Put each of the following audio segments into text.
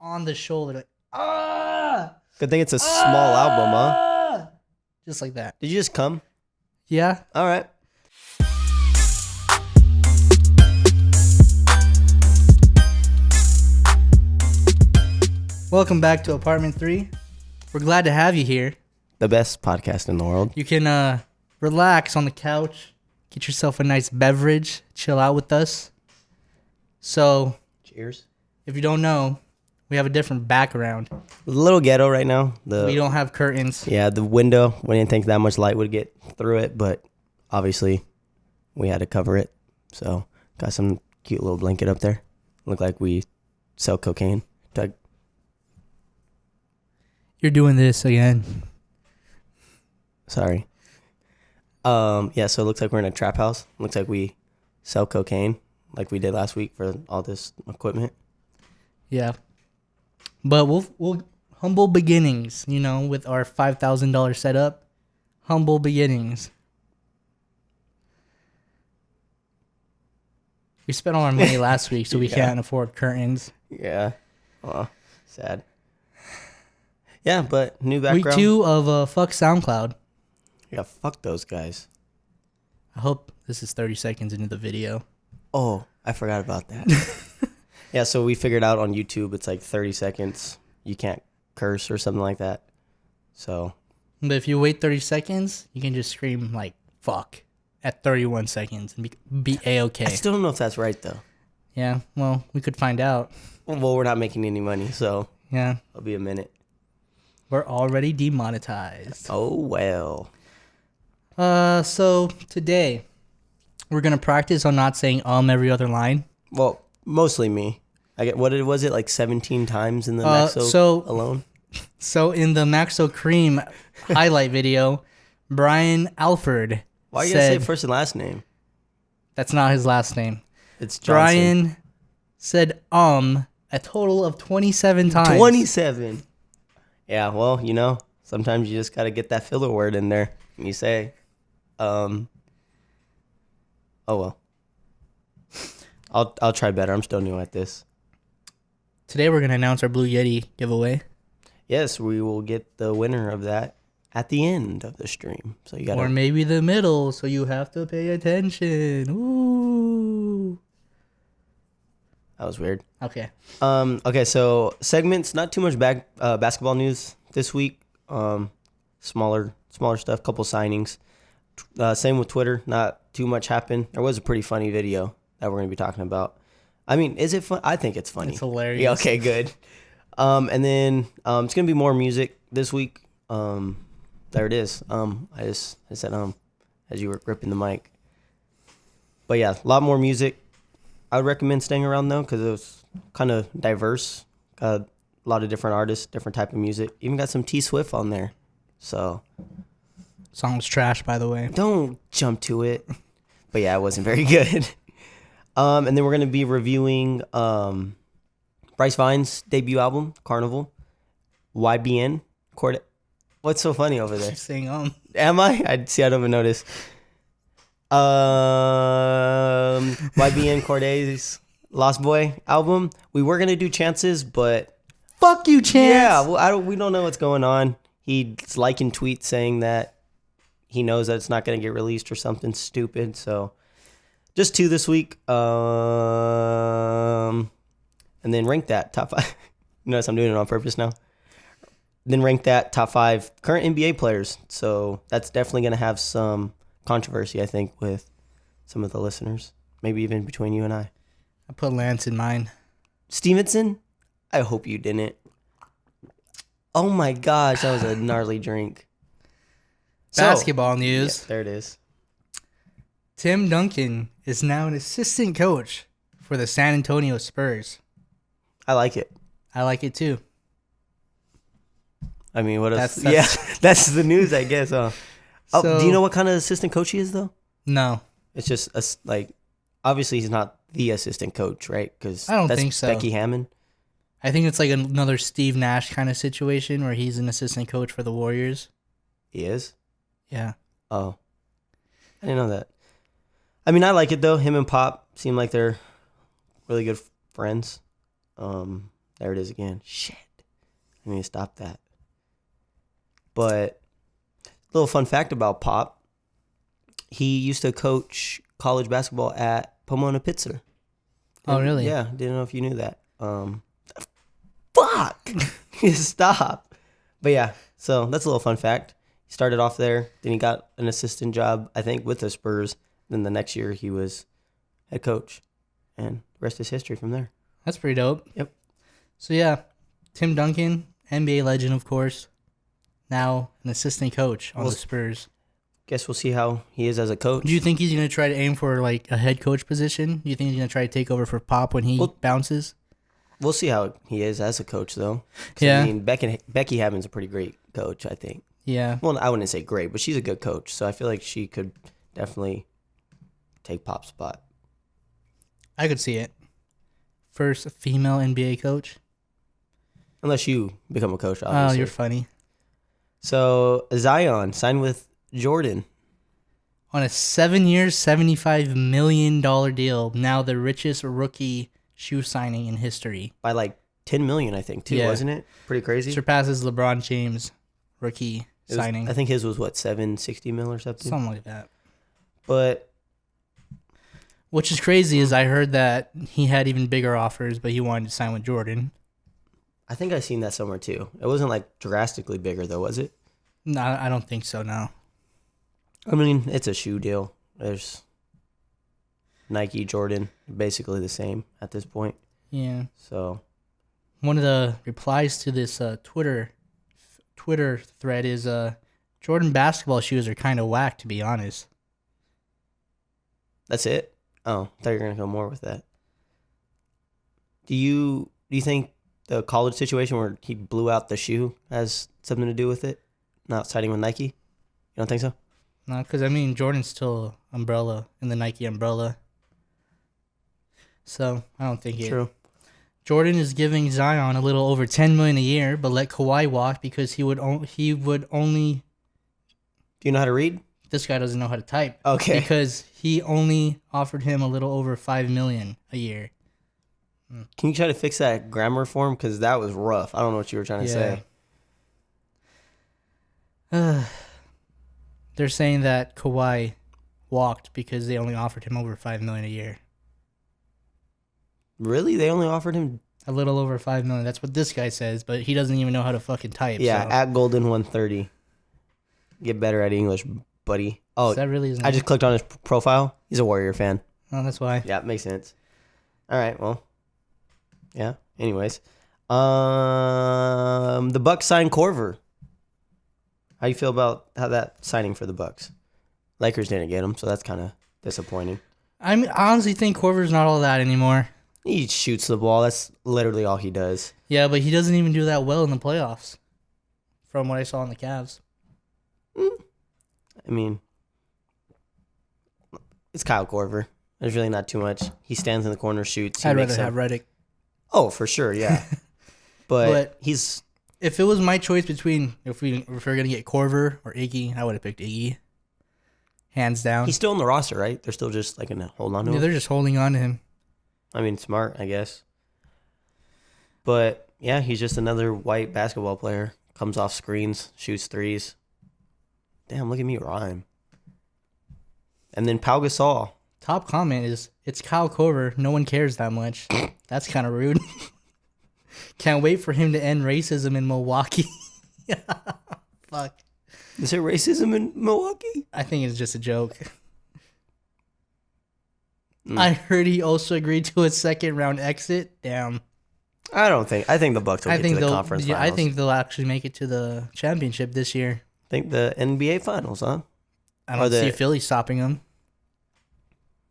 on the shoulder. Like, ah! Good thing it's a small album, huh? Just like that. Did you just come? Yeah. All right. Welcome back to Apartment 3. We're glad to have you here. The best podcast in the world. You can relax on the couch, get yourself a nice beverage, chill out with us. So, Cheers. if you don't know, we have a different background. A little ghetto right now. We don't have curtains. Yeah, the window, we didn't think that much light would get through it, but obviously we had to cover it. So, got some cute little blanket up there. Look like we sell cocaine. You're doing this again. Sorry. Yeah, so it looks like we're in a trap house. Looks like we sell cocaine like we did last week for all this equipment. Yeah. But we'll humble beginnings, you know, with our $5,000 setup. Humble beginnings. We spent all our money last week, so we can't afford curtains. Yeah. Oh, sad. Yeah, but new background. Week 2 of fuck SoundCloud. Yeah, fuck those guys. I hope this is 30 seconds into the video. Oh, I forgot about that. Yeah, so we figured out on YouTube it's like 30 seconds. You can't curse or something like that. So. But if you wait 30 seconds, you can just scream like fuck at 31 seconds and be A-okay. I still don't know if that's right though. Yeah, well, we could find out. Well, we're not making any money, so. Yeah. It'll be a minute. We're already demonetized. Oh, well. So today we're going to practice on not saying every other line. Well, mostly me. What was it, like 17 times in the Maxo alone? So in the Maxo Cream highlight video, Brian Alford Why you gotta say first and last name? That's not his last name. It's Johnson. Brian said a total of 27 times. 27. Yeah, well, you know, sometimes you just got to get that filler word in there. And you say, oh, well. I'll try better. I'm still new at this. Today we're going to announce our Blue Yeti giveaway. Yes, we will get the winner of that at the end of the stream. So you got Or maybe the middle, so you have to pay attention. Ooh. That was weird. Okay. Okay, so segments, not too much basketball news this week. Smaller stuff, couple signings. Same with Twitter, not too much happened. There was a pretty funny video that we're going to be talking about. I mean, is it fun? I think it's funny. It's hilarious. Yeah, okay, good. And then it's going to be more music this week. There it is. I said as you were gripping the mic. But yeah, a lot more music. I would recommend staying around though because it was kind of diverse. Got a lot of different artists, different type of music. Even got some T Swift on there. So song's trash, by the way. Don't jump to it. But yeah, it wasn't very good. And then we're gonna be reviewing Bryce Vine's debut album, Carnival. YBN Cordae. What's so funny over there? She's saying Am I? I don't even notice. YBN Cordae's Lost Boy album. We were gonna do Chances, but fuck you, Chance. Yeah, well, we don't know what's going on. He's liking tweets saying that he knows that it's not gonna get released or something stupid. So just 2 this week. And then rank that top 5. Notice I'm doing it on purpose now. Then rank that top 5 current NBA players. So that's definitely gonna have some controversy, I think, with some of the listeners. Maybe even between you and I. I put Lance in mine. Stevenson? I hope you didn't. Oh my gosh, that was a gnarly drink. Basketball news. Yeah, there it is. Tim Duncan is now an assistant coach for the San Antonio Spurs. I like it. I like it too. I mean, what else? That's the news, I guess. So, do you know what kind of assistant coach he is, though? No. It's just, obviously he's not the assistant coach, right? Because I don't think so. Becky Hammond. I think it's like another Steve Nash kind of situation where he's an assistant coach for the Warriors. He is? Yeah. Oh. I didn't know that. I mean, I like it, though. Him and Pop seem like they're really good friends. They There it is again. Shit. I need to stop that. But little fun fact about Pop. He used to coach college basketball at Pomona Pitzer. Oh, really? Yeah, didn't know if you knew that. Fuck! Stop. But yeah, so that's a little fun fact. He started off there, then he got an assistant job, I think, with the Spurs. Then the next year he was head coach. And the rest is history from there. That's pretty dope. Yep. So yeah, Tim Duncan, NBA legend, of course. Now an assistant coach on the Spurs. Guess we'll see how he is as a coach. Do you think he's going to try to aim for like a head coach position? Do you think he's going to try to take over for Pop when he bounces? We'll see how he is as a coach, though. Yeah. I mean, Becky Hammond's a pretty great coach, I think. Yeah. Well, I wouldn't say great, but she's a good coach. So I feel like she could definitely take Pop's spot. I could see it. First female NBA coach. Unless you become a coach, obviously. Oh, you're funny. So Zion signed with Jordan. On a 7-year, $75 million deal. Now the richest rookie shoe signing in history. By like $10 million, I think, too, wasn't it? Pretty crazy. Surpasses LeBron James' rookie signing. I think his was, what, $760 million or something? Something like that. But which is crazy is I heard that he had even bigger offers, but he wanted to sign with Jordan. I think I seen that somewhere, too. It wasn't, like, drastically bigger, though, was it? No, I don't think so, no. I mean, it's a shoe deal. There's Nike, Jordan, basically the same at this point. Yeah. So one of the replies to this Twitter thread is Jordan basketball shoes are kind of whack, to be honest. That's it? Oh, I thought you were going to go more with that. Do you think the college situation where he blew out the shoe has something to do with it? Not siding with Nike? You don't think so? No, because, I mean, Jordan's still umbrella in the Nike umbrella. So, I don't think True. Jordan is giving Zion a little over $10 million a year, but let Kawhi walk because he would only... Do you know how to read? This guy doesn't know how to type. Okay. Because he only offered him a little over $5 million a year. Can you try to fix that grammar form? Because that was rough. I don't know what you were trying to say. They're saying that Kawhi walked because they only offered him over $5 million a year. Really? They only offered him a little over $5 million. That's what this guy says, but he doesn't even know how to fucking type. Yeah, so. at Golden 130. Get better at English, buddy. Oh, is that really his name? I just clicked on his profile. He's a Warrior fan. Oh, that's why. Yeah, it makes sense. All right, well, yeah. Anyways, the Bucks signed Corver. How you feel about how that signing for the Bucks? Lakers didn't get him, so that's kind of disappointing. I honestly think Corver's not all that anymore. He shoots the ball. That's literally all he does. Yeah, but he doesn't even do that well in the playoffs, from what I saw in the Cavs. I mean, it's Kyle Korver. There's really not too much. He stands in the corner, shoots. I'd rather have Redick. Oh, for sure, yeah. but he's... If it was my choice between if we're going to get Korver or Iggy, I would have picked Iggy. Hands down. He's still on the roster, right? They're still just like hold on to him? Yeah, they're just holding on to him. I mean, smart, I guess. But, yeah, he's just another white basketball player. Comes off screens, shoots threes. Damn, look at me rhyme. And then Pau Gasol. Top comment is, it's Kyle Korver. No one cares that much. That's kind of rude. Can't wait for him to end racism in Milwaukee. Fuck. Is there racism in Milwaukee? I think it's just a joke. I heard he also agreed to a second round exit. Damn. I think the Bucks will get to the conference finals. I think they'll actually make it to the championship this year. I think the NBA finals, huh? I don't see Philly stopping them.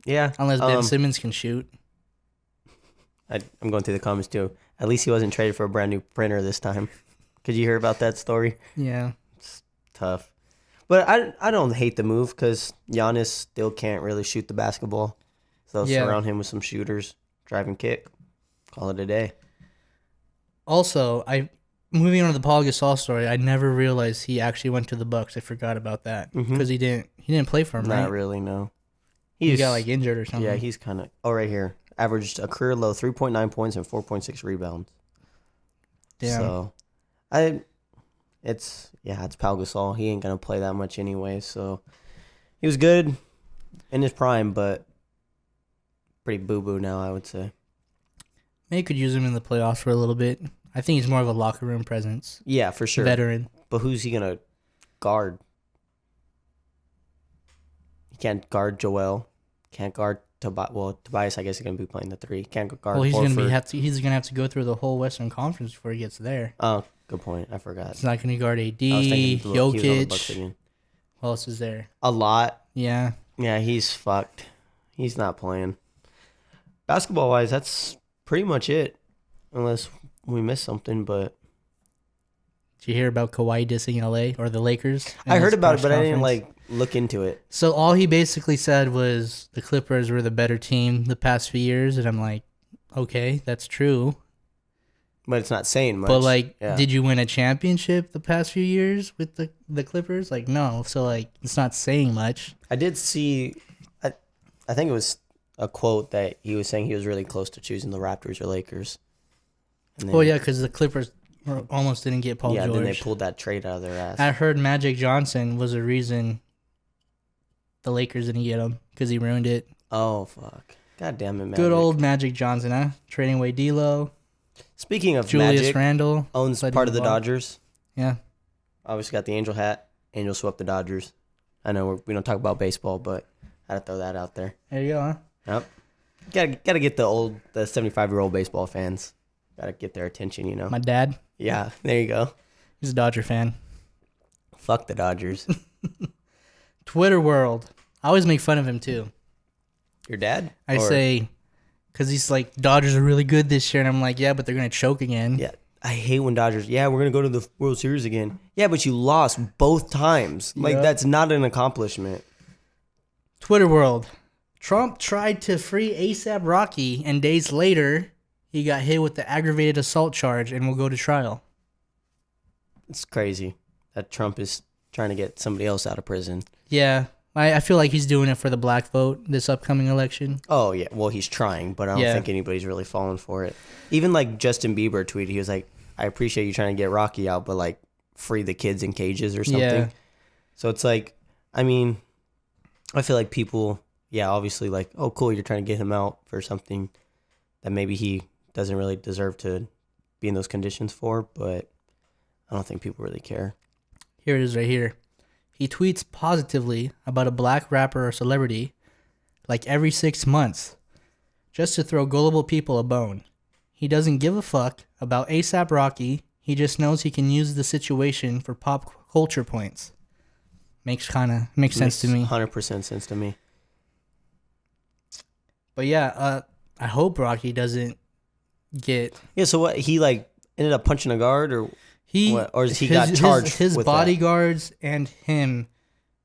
Yeah. Unless Ben Simmons can shoot. I'm going through the comments too. At least he wasn't traded for a brand new printer this time. Could you hear about that story? Yeah. It's tough. But I don't hate the move because Giannis still can't really shoot the basketball. So surround him with some shooters, drive and kick. Call it a day. Also, moving on to the Paul Gasol story, I never realized he actually went to the Bucks. I forgot about that because he didn't play for him, right? Not really, no. He got like injured or something. Yeah, he's kind of right here. Averaged a career low 3.9 points and 4.6 rebounds. Damn. So, it's Pau Gasol. He ain't gonna play that much anyway. So, he was good in his prime, but pretty boo boo now, I would say. Maybe could use him in the playoffs for a little bit. I think he's more of a locker room presence. Yeah, for sure. Veteran. But who's he gonna guard? He can't guard Joel. Can't guard Tobias. Well, Tobias, I guess he's gonna be playing the 3. Can't guard. Well, he's Horford. he's gonna have to go through the whole Western Conference before he gets there. Oh, good point. I forgot. He's not gonna guard AD, I was thinking he was on the Bucks Jokic. again. Who else is there? A lot. Yeah. Yeah, he's fucked. He's not playing. Basketball wise, that's pretty much it. Unless we missed something, but Did you hear about Kawhi dissing LA or the Lakers? I heard about it, press but I didn't conference? look into it. So all he basically said was the Clippers were the better team the past few years, and I'm like, okay, that's true. But it's not saying much. But like, yeah. did you win a championship the past few years with the Clippers? Like, no. So like, it's not saying much. I did see, I think it was a quote that he was saying he was really close to choosing the Raptors or Lakers. And then, Oh yeah, because the Clippers almost didn't get Paul George. Then they pulled that trade out of their ass. I heard Magic Johnson was a reason the Lakers didn't get him because he ruined it. Oh fuck! God damn it, Magic. Good old Magic Johnson, huh? Trading away D'Lo. Speaking of Julius Magic, Randle owns led part him of the the ball. Dodgers. Yeah. Obviously got the Angel hat. Angel swept the Dodgers. I know we don't talk about baseball, but I had to throw that out there. There you go, huh? Yep. Gotta get the 75-year-old baseball fans. Gotta get their attention, you know. My dad, Yeah, there you go. he's a Dodger fan. Fuck the Dodgers. Twitter world. I always make fun of him too. Your dad? I say, because he's like, Dodgers are really good this year. And I'm like, yeah, but they're going to choke again. Yeah. I hate when Dodgers, we're going to go to the World Series again. Yeah, but you lost both times. Like, Yep. that's not an accomplishment. Twitter world. Trump tried to free ASAP Rocky, and days later, he got hit with the aggravated assault charge and will go to trial. It's crazy that Trump is trying to get somebody else out of prison. Yeah. I feel like he's doing it for the black vote this upcoming election. Oh, yeah. Well, he's trying, but I don't think anybody's really falling for it. Even like Justin Bieber tweeted, he was like, I appreciate you trying to get Rocky out, but like free the kids in cages or something. Yeah. So it's like, I mean, I feel like people, obviously like, oh, cool, you're trying to get him out for something that maybe he doesn't really deserve to be in those conditions for, but I don't think people really care. Here it is right here. He tweets positively about a black rapper or celebrity like every 6 months just to throw gullible people a bone. He doesn't give a fuck about ASAP Rocky. He just knows he can use the situation for pop culture points. Makes sense to me. 100% sense to me. But yeah, I hope Rocky doesn't get... Yeah, so what, he like ended up punching a guard or... He got charged his with bodyguards and him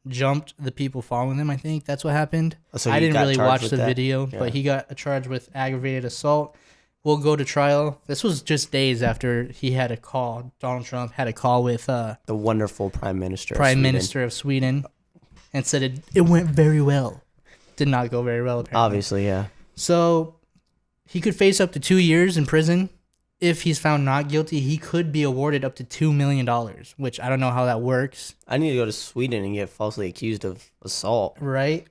jumped the people following him. I think that's what happened. So I he didn't got really charged watch with the that? video, Yeah. but he got charged with aggravated assault. We'll go to trial. This was just days after he had a call. Donald Trump had a call with the wonderful Prime Minister of Sweden. Minister of Sweden, and said it went very well. Did not go very well, apparently. Obviously, yeah. So he could face up to 2 years in prison. If he's found not guilty, he could be awarded up to $2 million, which I don't know how that works. I need to go to Sweden and get falsely accused of assault. Right?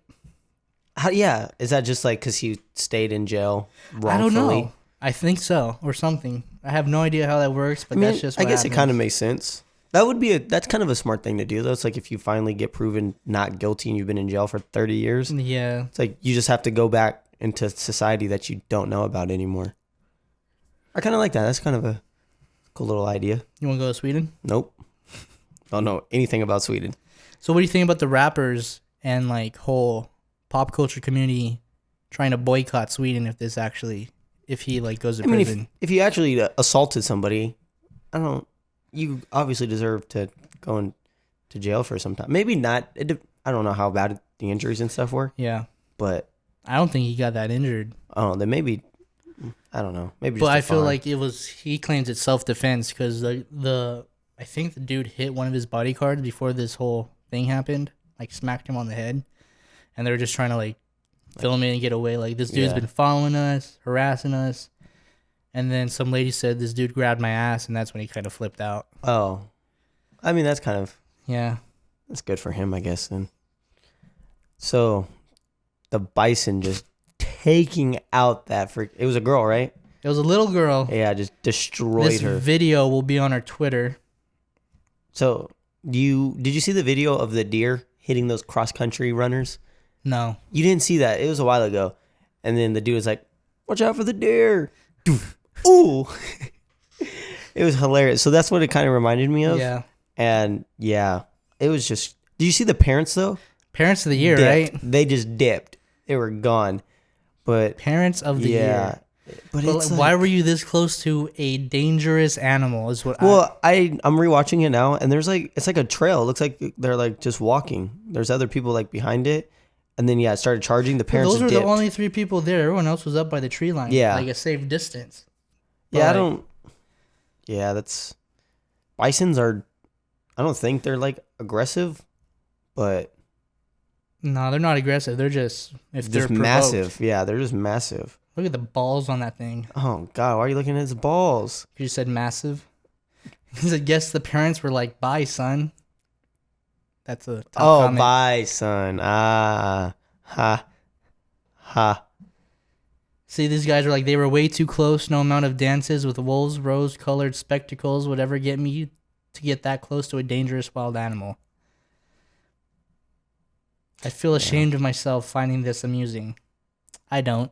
Is that just like because he stayed in jail wrongfully? I don't know. I think so, or something. I have no idea how that works, but that's just what I guess happens. it kind of makes sense. That's kind of a smart thing to do, though. It's like if you finally get proven not guilty and you've been in jail for 30 years, Yeah. it's like you just have to go back into society that you don't know about anymore. I kind of like that. That's kind of a cool little idea. You want to go to Sweden? Nope. Don't know anything about Sweden. So what do you think about the rappers and like whole pop culture community trying to boycott Sweden if he like goes to prison? If you actually assaulted somebody, you obviously deserve to go into jail for some time. Maybe not. I don't know how bad the injuries and stuff were. Yeah. But I don't think he got that injured. oh, then maybe, I don't know. Maybe. But just I feel like he claims it's self-defense because I think the dude hit one of his bodyguards before this whole thing happened, like smacked him on the head, and they were just trying to like film it and get away. Like, this dude's been following us, harassing us, And then some lady said this dude grabbed my ass, and that's when he kind of flipped out. Oh, I mean that's Yeah. that's good for him, I guess. Then, so the bison just taking out that freak. It was a girl, right? It was a little girl. Yeah, just destroyed This her. video will be on our Twitter. So did you see the video of the deer hitting those cross country runners? No. You didn't see that. It was a while ago. And then the dude was like, "Watch out for the deer." Ooh. It was hilarious. So that's what it kind of reminded me of. Yeah. And yeah, it was just. Did you see the parents though? Parents of the year, Dipped. right? They just dipped. They were gone. But Parents of the year. But But it's why like, were you this close to a dangerous animal? Is what. well, I'm rewatching it now, and there's like it's like a trail. It looks like they're like just walking. There's other people like behind it, and then it started charging. The parents those were dipped. the only 3 people there. Everyone else was up by the tree line. Yeah. Like a safe distance. Yeah, But, that's bisons are. I don't think they're like aggressive, but No, they're not aggressive. They're just if they're just provoked. massive. Yeah, they're just massive. Look at the balls on that thing. Oh God, why are you looking at his balls? You said massive. Because I guess the parents were like, "Bye, son." That's a top comment. Bison. Ah, ha. See, these guys were like, they were way too close. No amount of dances with wolves, rose-colored spectacles would ever get me to get that close to a dangerous wild animal. I feel ashamed of myself finding this amusing. I don't.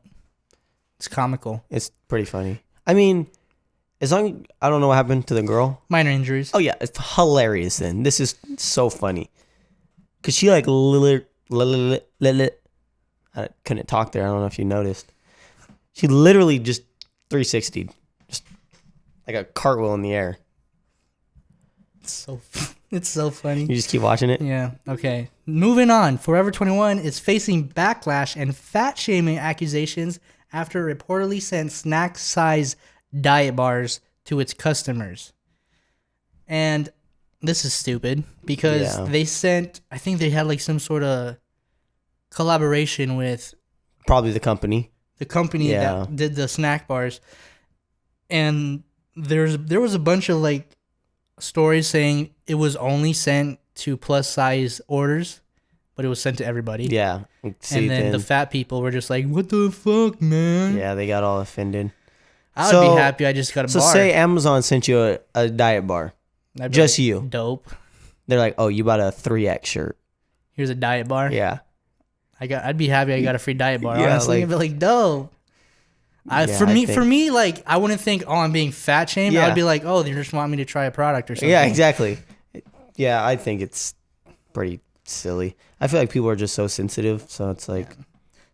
It's comical. It's pretty funny. I mean, as long I don't know what happened to the girl. Minor injuries. Oh yeah, it's hilarious. Then this is so funny, cause she like I couldn't talk there. I don't know if you noticed. She literally just 360'd, just like a cartwheel in the air. It's so funny. You just keep watching it. Yeah. Okay. Moving on. Forever 21 is facing backlash and fat shaming accusations after it reportedly sent snack size diet bars to its customers. And this is stupid because they sent, I think they had like some sort of collaboration with Probably the company. the company that did the snack bars. And there was a bunch of like stories saying it was only sent to plus size orders, but it was sent to everybody. Yeah. And then the fat people were just like, "What the fuck, man?" Yeah, they got all offended. I would be happy I just got a So bar. say Amazon sent you a diet bar. I'd be Just like, you. Dope. They're like, "Oh, you bought a 3X shirt." Here's a diet bar. Yeah. I'd be happy I got a free diet bar. Yeah, Honestly, like- I'd be like, dope. For me, like, I wouldn't think, oh, I'm being fat shamed. Yeah. I'd be like, oh, they just want me to try a product or something. Yeah, exactly. Yeah, I think it's pretty silly. I feel like people are just so sensitive, so it's like, It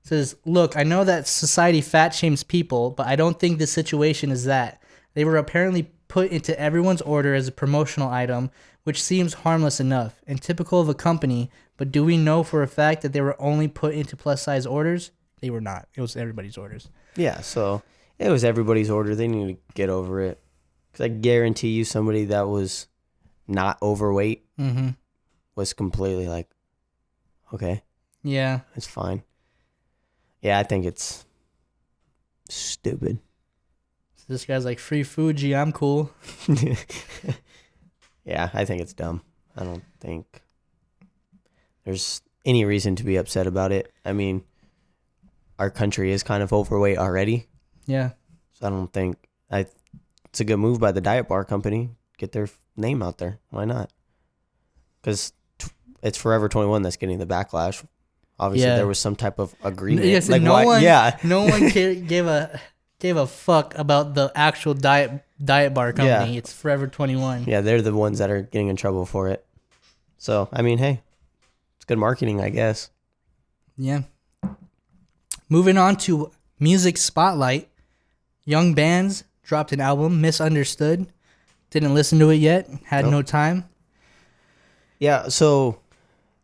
says, look, I know that society fat shames people, but I don't think the situation is that. They were apparently put into everyone's order as a promotional item, which seems harmless enough and typical of a company, but do we know for a fact that they were only put into plus size orders? They were not. It was everybody's orders. yeah, so it was everybody's order. They need to get over it. Because I guarantee you somebody that was not overweight was completely like, okay, Yeah. it's fine. Yeah, I think it's stupid. So this guy's like, free Fuji, I'm cool. Yeah, I think it's dumb. I don't think there's any reason to be upset about it. I mean, our country is kind of overweight already, Yeah. so I don't think it's a good move by the diet bar company. Get their name out there. Why not? Because it's Forever 21 that's getting the backlash. Obviously, Yeah. there was some type of agreement. Yes, like no why? one, Yeah, no one gave a fuck about the actual diet bar company. Yeah. It's Forever 21. yeah, they're the ones that are getting in trouble for it. So I mean, hey, it's good marketing, I guess. Yeah. Moving on to music spotlight. Young Bands dropped an album, Misunderstood. Didn't listen to it yet. Had no time. Yeah, so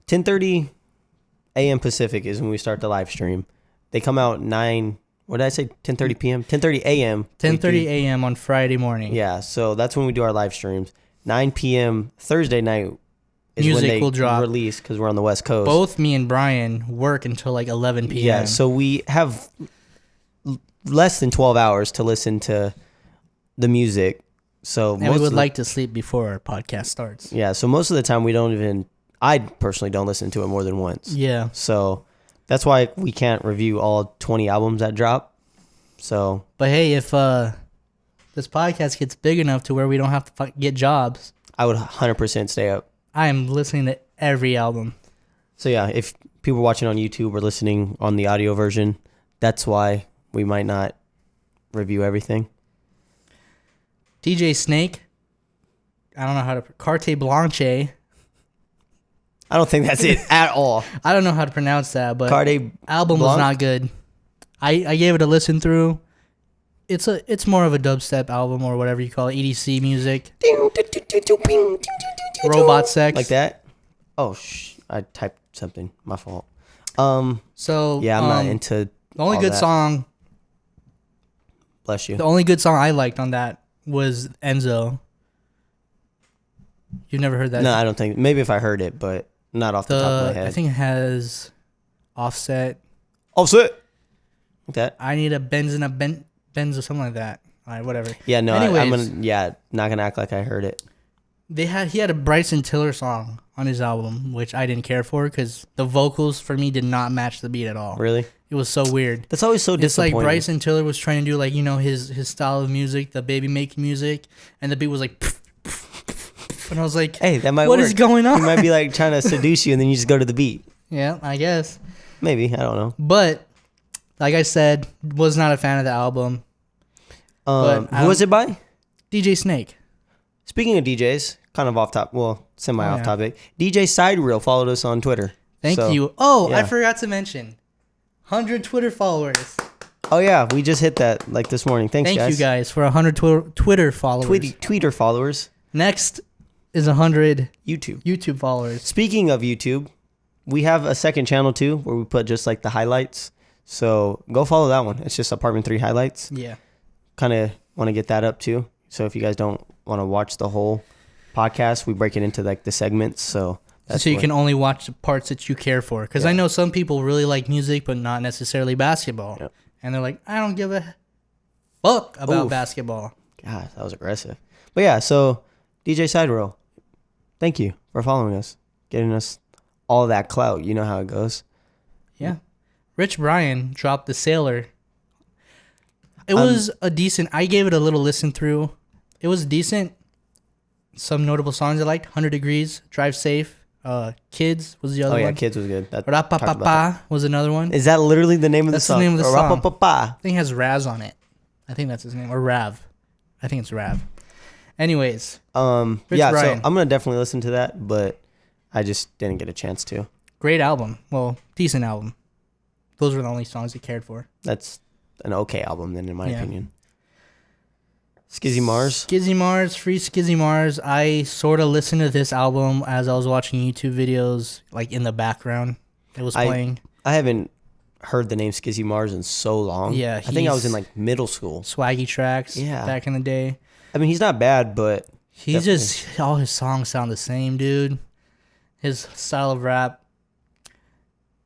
10:30 a.m. Pacific is when we start the live stream. They come out 9. What did I say? 10:30 p.m. 10:30 a.m. 10:30 a.m. on Friday morning. Yeah, so that's when we do our live streams. 9 p.m. Thursday night is Music when they will drop. release because we're on the West Coast. Both me and Brian work until like 11 p.m. Yeah, so we have less than 12 hours to listen to the music. So And we would like to sleep before our podcast starts. Yeah, so most of the time I personally don't listen to it more than once. Yeah. So that's why we can't review all 20 albums that drop. So, but hey, if this podcast gets big enough to where we don't have to get jobs, I would 100% stay up. I am listening to every album. So yeah, if people watching on YouTube or listening on the audio version, that's why we might not review everything. DJ Snake. I don't know how to... Carte Blanche. I don't think that's it at all. I don't know how to pronounce that, but Carte album was not good. I gave it a listen through. It's more of a dubstep album or whatever you call it, EDC music. Robot sex. Like that? Oh, I typed something. My fault. So yeah, I'm not into the only good song. Bless you. The only good song I liked on that was Enzo. You've never heard that? No, I don't think. Maybe if I heard it, but not off the top of my head. I think it has Offset. Offset. Like that. I need a Benz and a Benz or something like that. All right, whatever. Yeah, no. Anyways, not gonna act like I heard it. He had a Bryson Tiller song on his album, which I didn't care for because the vocals for me did not match the beat at all. Really? It was so weird. That's always so disappointing. It's like Bryson Tiller was trying to do like, his style of music, the baby making music, and the beat was like, and I was like, hey, that might what work. is going on? He might be like trying to seduce you, and then you just go to the beat. Yeah, I guess. Maybe, I don't know. But like I said, was not a fan of the album. Who was it by? DJ Snake. Speaking of DJs, kind of semi off topic. DJ Side Reel followed us on Twitter. Thank you. Oh, yeah. I forgot to mention, 100 Twitter followers. Oh yeah, we just hit that like this morning. Thank you guys for 100 Twitter followers. Twitter followers. Next is 100 YouTube followers. Speaking of YouTube, we have a second channel too where we put just like the highlights. So go follow that one. It's just Apartment 3 highlights. Yeah. Kind of want to get that up too. So if you guys don't want to watch the whole podcast, we break it into like the segments. So you can only watch the parts that you care for. Because I know some people really like music, but not necessarily basketball. Yep. And they're like, I don't give a fuck about basketball. God, that was aggressive. But yeah, so DJ Side Row, thank you for following us, getting us all that clout. You know how it goes. Yeah. Rich Brian dropped The Sailor. It was a decent... I gave it a little listen through. It was decent. Some notable songs I liked. 100 Degrees, Drive Safe, Kids was the other one. Oh, yeah, Kids was good. Rapapapa was another one. Is that literally the name of the song? That's the name of the song. Rapapapa. I think it has Raz on it. I think that's his name. Or Rav. I think it's Rav. Anyways. Rich Brian. So I'm going to definitely listen to that, but I just didn't get a chance to. Great album. Well, decent album. Those were the only songs I cared for. That's an okay album then, in my opinion. Skizzy Mars. Free Skizzy Mars. I sort of listened to this album as I was watching YouTube videos, like in the background. It was playing. I haven't heard the name Skizzy Mars in so long. Yeah. I think I was in like middle school. Swaggy Tracks. Yeah. Back in the day. I mean, he's not bad, but all his songs sound the same, dude. His style of rap,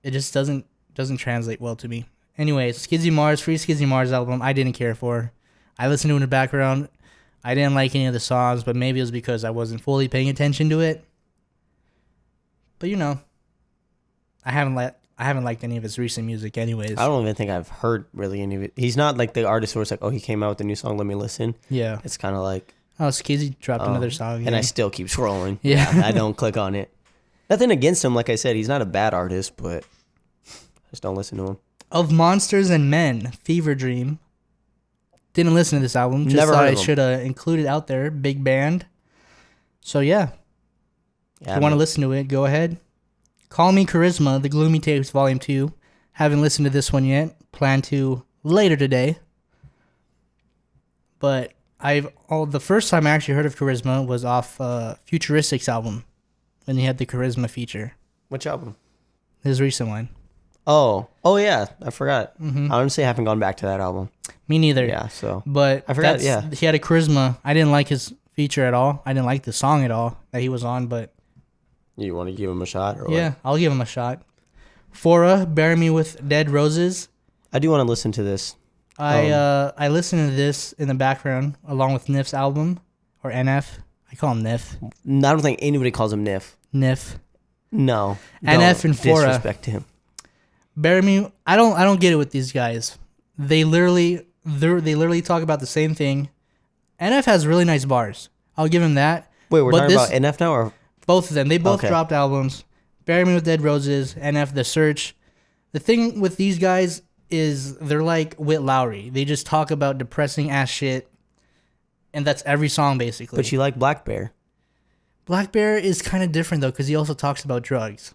it just doesn't translate well to me. Anyways, Skizzy Mars, Free Skizzy Mars album, I didn't care for. I listened to it in the background. I didn't like any of the songs, but maybe it was because I wasn't fully paying attention to it. But I haven't liked any of his recent music anyways. I don't even think I've heard really any of it. He's not like the artist where it's like, oh, he came out with a new song, let me listen. Yeah. It's kind of like, oh, Skizzy dropped another song again. And I still keep scrolling. Yeah. I don't click on it. Nothing against him, like I said, he's not a bad artist, but I just don't listen to him. Of Monsters and Men, Fever Dream. Didn't listen to this album. Just thought I should have included out there. Big band. So yeah. If you want to listen to it, go ahead. Call Me Charisma, The Gloomy Tapes Volume 2. Haven't listened to this one yet. Plan to later today. But the first time I actually heard of Charisma was off Futuristics album. When he had the Charisma feature. Which album? His recent one. Oh yeah, I forgot. Mm-hmm. I honestly haven't gone back to that album. Me neither. Yeah, so. But I forgot, he had a Charisma. I didn't like his feature at all. I didn't like the song at all that he was on, but. You want to give him a shot? Or yeah, I'll give him a shot. Fora, Bury Me With Dead Roses. I do want to listen to this. I listen to this in the background along with Nif's album, or NF. I call him Nif. I don't think anybody calls him Nif. Nif. No. NF and Fora. Disrespect to him. Bear me. I don't get it with these guys. They literally talk about the same thing. NF has really nice bars. I'll give him that. Wait, we're talking about NF now, or both of them? They both dropped albums. Bury Me with Dead Roses, NF, The Search. The thing with these guys is they're like Whit Lowry. They just talk about depressing ass shit, and that's every song basically. But you like Black Bear. Black Bear is kind of different though, because he also talks about drugs,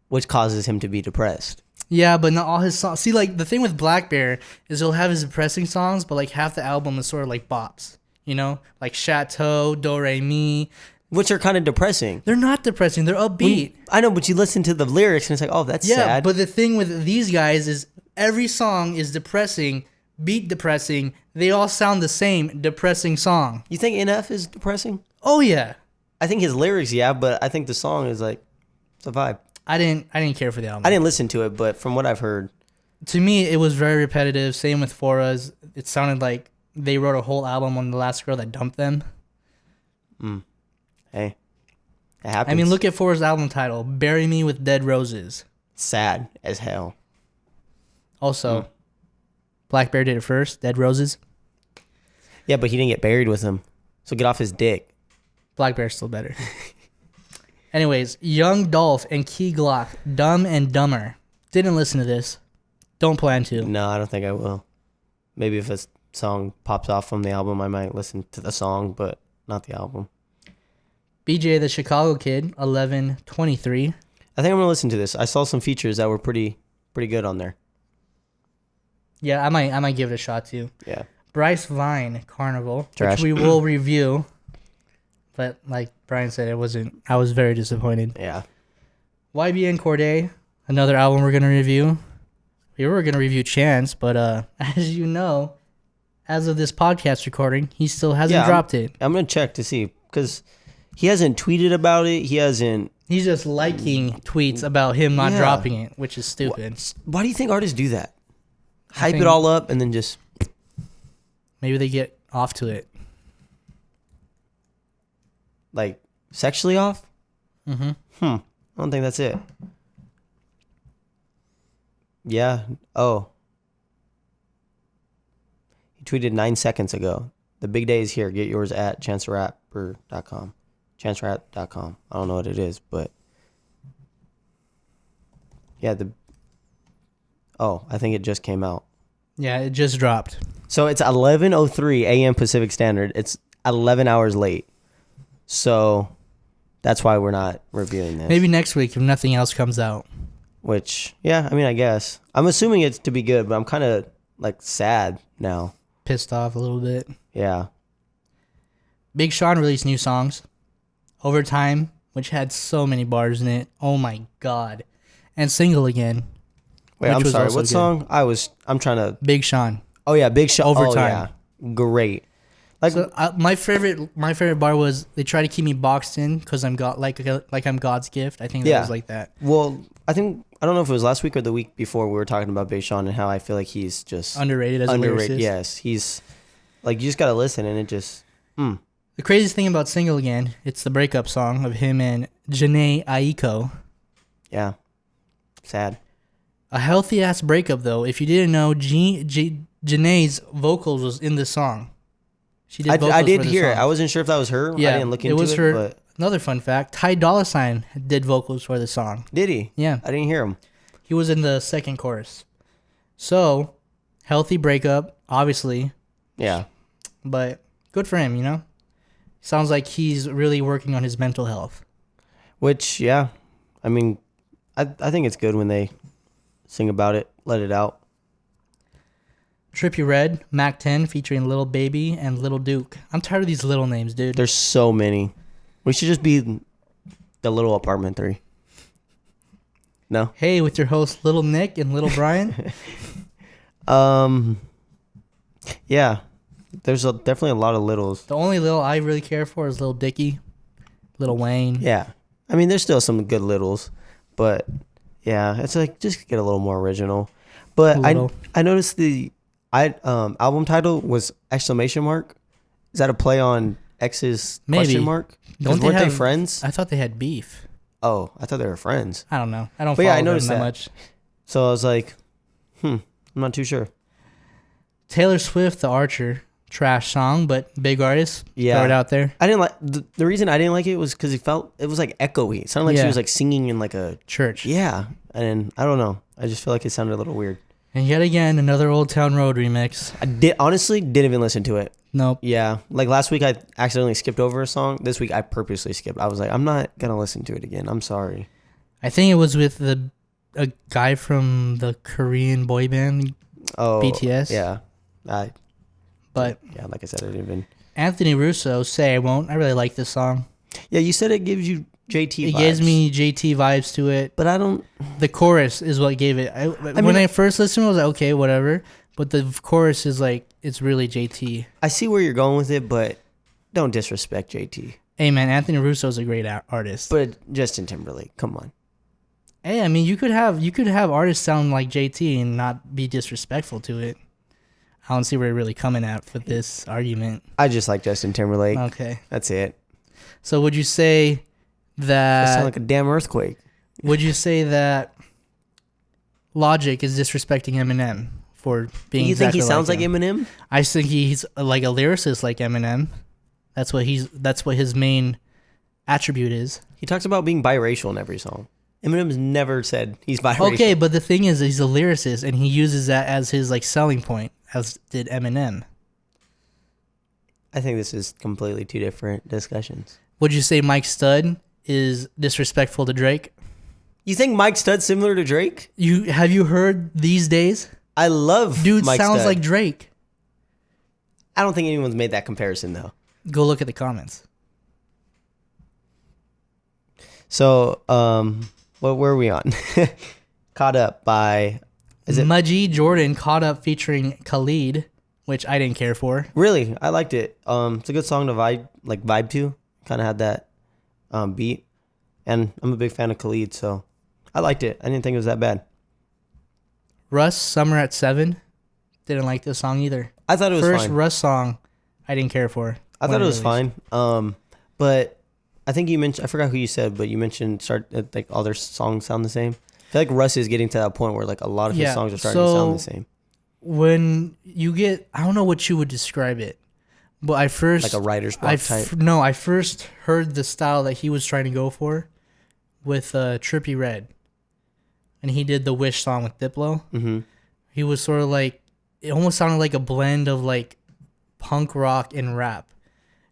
which causes him to be depressed. Yeah, but not all his songs. See, like the thing with Black Bear is he'll have his depressing songs, but like half the album is sort of like bops. You know, like Chateau, Do Re Mi. Which are kind of depressing. They're not depressing. They're upbeat. I know, but you listen to the lyrics and it's like, oh, that's sad. Yeah, but the thing with these guys is every song is depressing, beat depressing. They all sound the same, depressing song. You think NF is depressing? Oh, yeah. I think his lyrics, yeah, but I think the song is like, it's a vibe. I didn't care for the album. I didn't listen to it, but from what I've heard. To me, it was very repetitive. Same with Fora's. It sounded like they wrote a whole album on the last girl that dumped them. Hey, it happens. I mean, look at Fora's album title, Bury Me with Dead Roses. Sad as hell. Also, Black Bear did it first, Dead Roses. Yeah, but he didn't get buried with him. So get off his dick. Black Bear's still better. Anyways, Young Dolph and Key Glock, Dumb and Dumber. Didn't listen to this. Don't plan to. No, I don't think I will. Maybe if a song pops off from the album, I might listen to the song, but not the album. BJ the Chicago Kid, 1123. I think I'm gonna listen to this. I saw some features that were pretty good on there. Yeah, I might give it a shot too. Yeah. Bryce Vine, Carnival, Trash. which we will review. But like Brian said, it wasn't. I was very disappointed. Yeah. YBN Cordae, another album we're gonna review. We were gonna review Chance, but as you know, as of this podcast recording, he still hasn't dropped it. I'm gonna check to see because he hasn't tweeted about it. He hasn't. He's just liking tweets about him not dropping it, which is stupid. Why do you think artists do that? Hype it all up and then just. Maybe they get off to it. Like sexually off? Mm-hmm. I don't think that's it. Yeah. Oh. He tweeted 9 seconds ago. The big day is here. Get yours at chancerapper.com. Chancerap.com. I don't know what it is, but yeah, I think it just came out. Yeah, it just dropped. So it's 11:03 a.m. Pacific Standard. It's 11 hours late. So that's why we're not reviewing this. Maybe next week if nothing else comes out. Which, yeah, I mean, I guess. I'm assuming it's to be good, but I'm kind of like sad now. Pissed off a little bit. Yeah. Big Sean released new songs. Overtime, which had so many bars in it. Oh my God. And Single Again. Wait, I'm sorry. What song? I'm trying to. Big Sean. Oh yeah, Big Sean. Overtime. Oh yeah. Great. Like so, my favorite bar was they try to keep me boxed in because I'm I'm God's gift. I think that was like that. Well, I don't know if it was last week or the week before we were talking about Big Sean and how I feel like he's just underrated as a lyricist. Yes, he's like you just gotta listen and it just. The craziest thing about Single Again, it's the breakup song of him and Janae Aiko. Yeah. Sad. A healthy ass breakup though. If you didn't know, Janae's vocals was in the song. She did vocals I did for the hear song. it. I wasn't sure if that was her. Yeah, I didn't look into it was her. But Another fun fact: Ty Dolla $ign did vocals for the song. Did he? Yeah, I didn't hear him. He was in the second chorus. So, healthy breakup, obviously. Yeah. But good for him, you know. Sounds like he's really working on his mental health. Which, yeah, I mean, I think it's good when they sing about it, let it out. Trippie Redd, Mac 10 featuring Lil Baby and Lil Duke. I'm tired of these little names, dude. There's so many. We should just be the Little Apartment 3. No? Hey, with your hosts Little Nick and Little Brian. Yeah. There's definitely a lot of littles. The only Lil I really care for is Lil Dicky, Lil Wayne. Yeah. I mean, there's still some good littles, but yeah, it's like just get a little more original. But I noticed the album title was exclamation mark. Is that a play on X's Maybe. question mark? Don't Weren't they have friends? I thought they had beef. Oh, I thought they were friends. I don't know. I don't But follow yeah, I them noticed that that. much. So I was like, I'm not too sure. Taylor Swift, The Archer, trash song, but big artist. Yeah. Throw it out there. I didn't like the reason I didn't like it was because it was like echoey. It sounded like she Yeah. was like singing in like a Church. yeah, and I don't know. I just feel like it sounded a little weird. And yet again, another Old Town Road remix. I honestly didn't even listen to it. Nope. Yeah, like last week I accidentally skipped over a song. This week I purposely skipped. I was like, I'm not gonna listen to it again. I'm sorry. I think it was with a guy from the Korean boy band, Oh, BTS. Yeah, But like I said, I didn't even. Anthony Russo, Say I Won't. I really like this song. Yeah, you said it gives you JT. It vibes. gives me JT vibes to it. but I don't. The chorus is what gave it. When I first listened, I was like, okay, whatever. But the chorus is like, it's really JT. I see where you're going with it, but don't disrespect JT. Hey man, Anthony Russo is a great artist. But Justin Timberlake, come on. Hey, I mean, you could have artists sound like JT and not be disrespectful to it. I don't see where you're really coming at with this argument. I just like Justin Timberlake. Okay. That's it. So would you say That sound that? like a damn earthquake. Would you say that Logic is disrespecting Eminem for being? You think he exactly sounds like him? Eminem? I think he's like a lyricist like Eminem. That's what his main attribute is. He talks about being biracial in every song. Eminem's never said he's biracial. Okay, but the thing is, he's a lyricist and he uses that as his like selling point, as did Eminem. I think this is completely two different discussions. Would you say Mike Stud is disrespectful to Drake? You think Mike Stud's similar to Drake? Have you heard These Days? I love Dude Mike sounds Stud. like Drake. I don't think anyone's made that comparison though. Go look at the comments. So, what were we on? Caught Up by Mudgy Jordan Caught Up featuring Khalid, which I didn't care for. Really, I liked it. It's a good song to vibe to. Kind of had that beat, and I'm a big fan of Khalid, so I liked it. I didn't think it was that bad. Russ, Summer at 7. Didn't like this song either. I thought it was First fine. Russ song, I didn't care for. I thought it was fine. But I think you mentioned, I forgot who you said, but you mentioned like all their songs sound the same. I feel like Russ is getting to that point where like a lot of his songs are starting to sound the same. When you get, I don't know what you would describe it, but I first Like a writer's block type. No, I first heard the style that he was trying to go for with Trippie Redd, and he did the Wish song with Diplo. Mm-hmm. He was sort of like, it almost sounded like a blend of like punk rock and rap,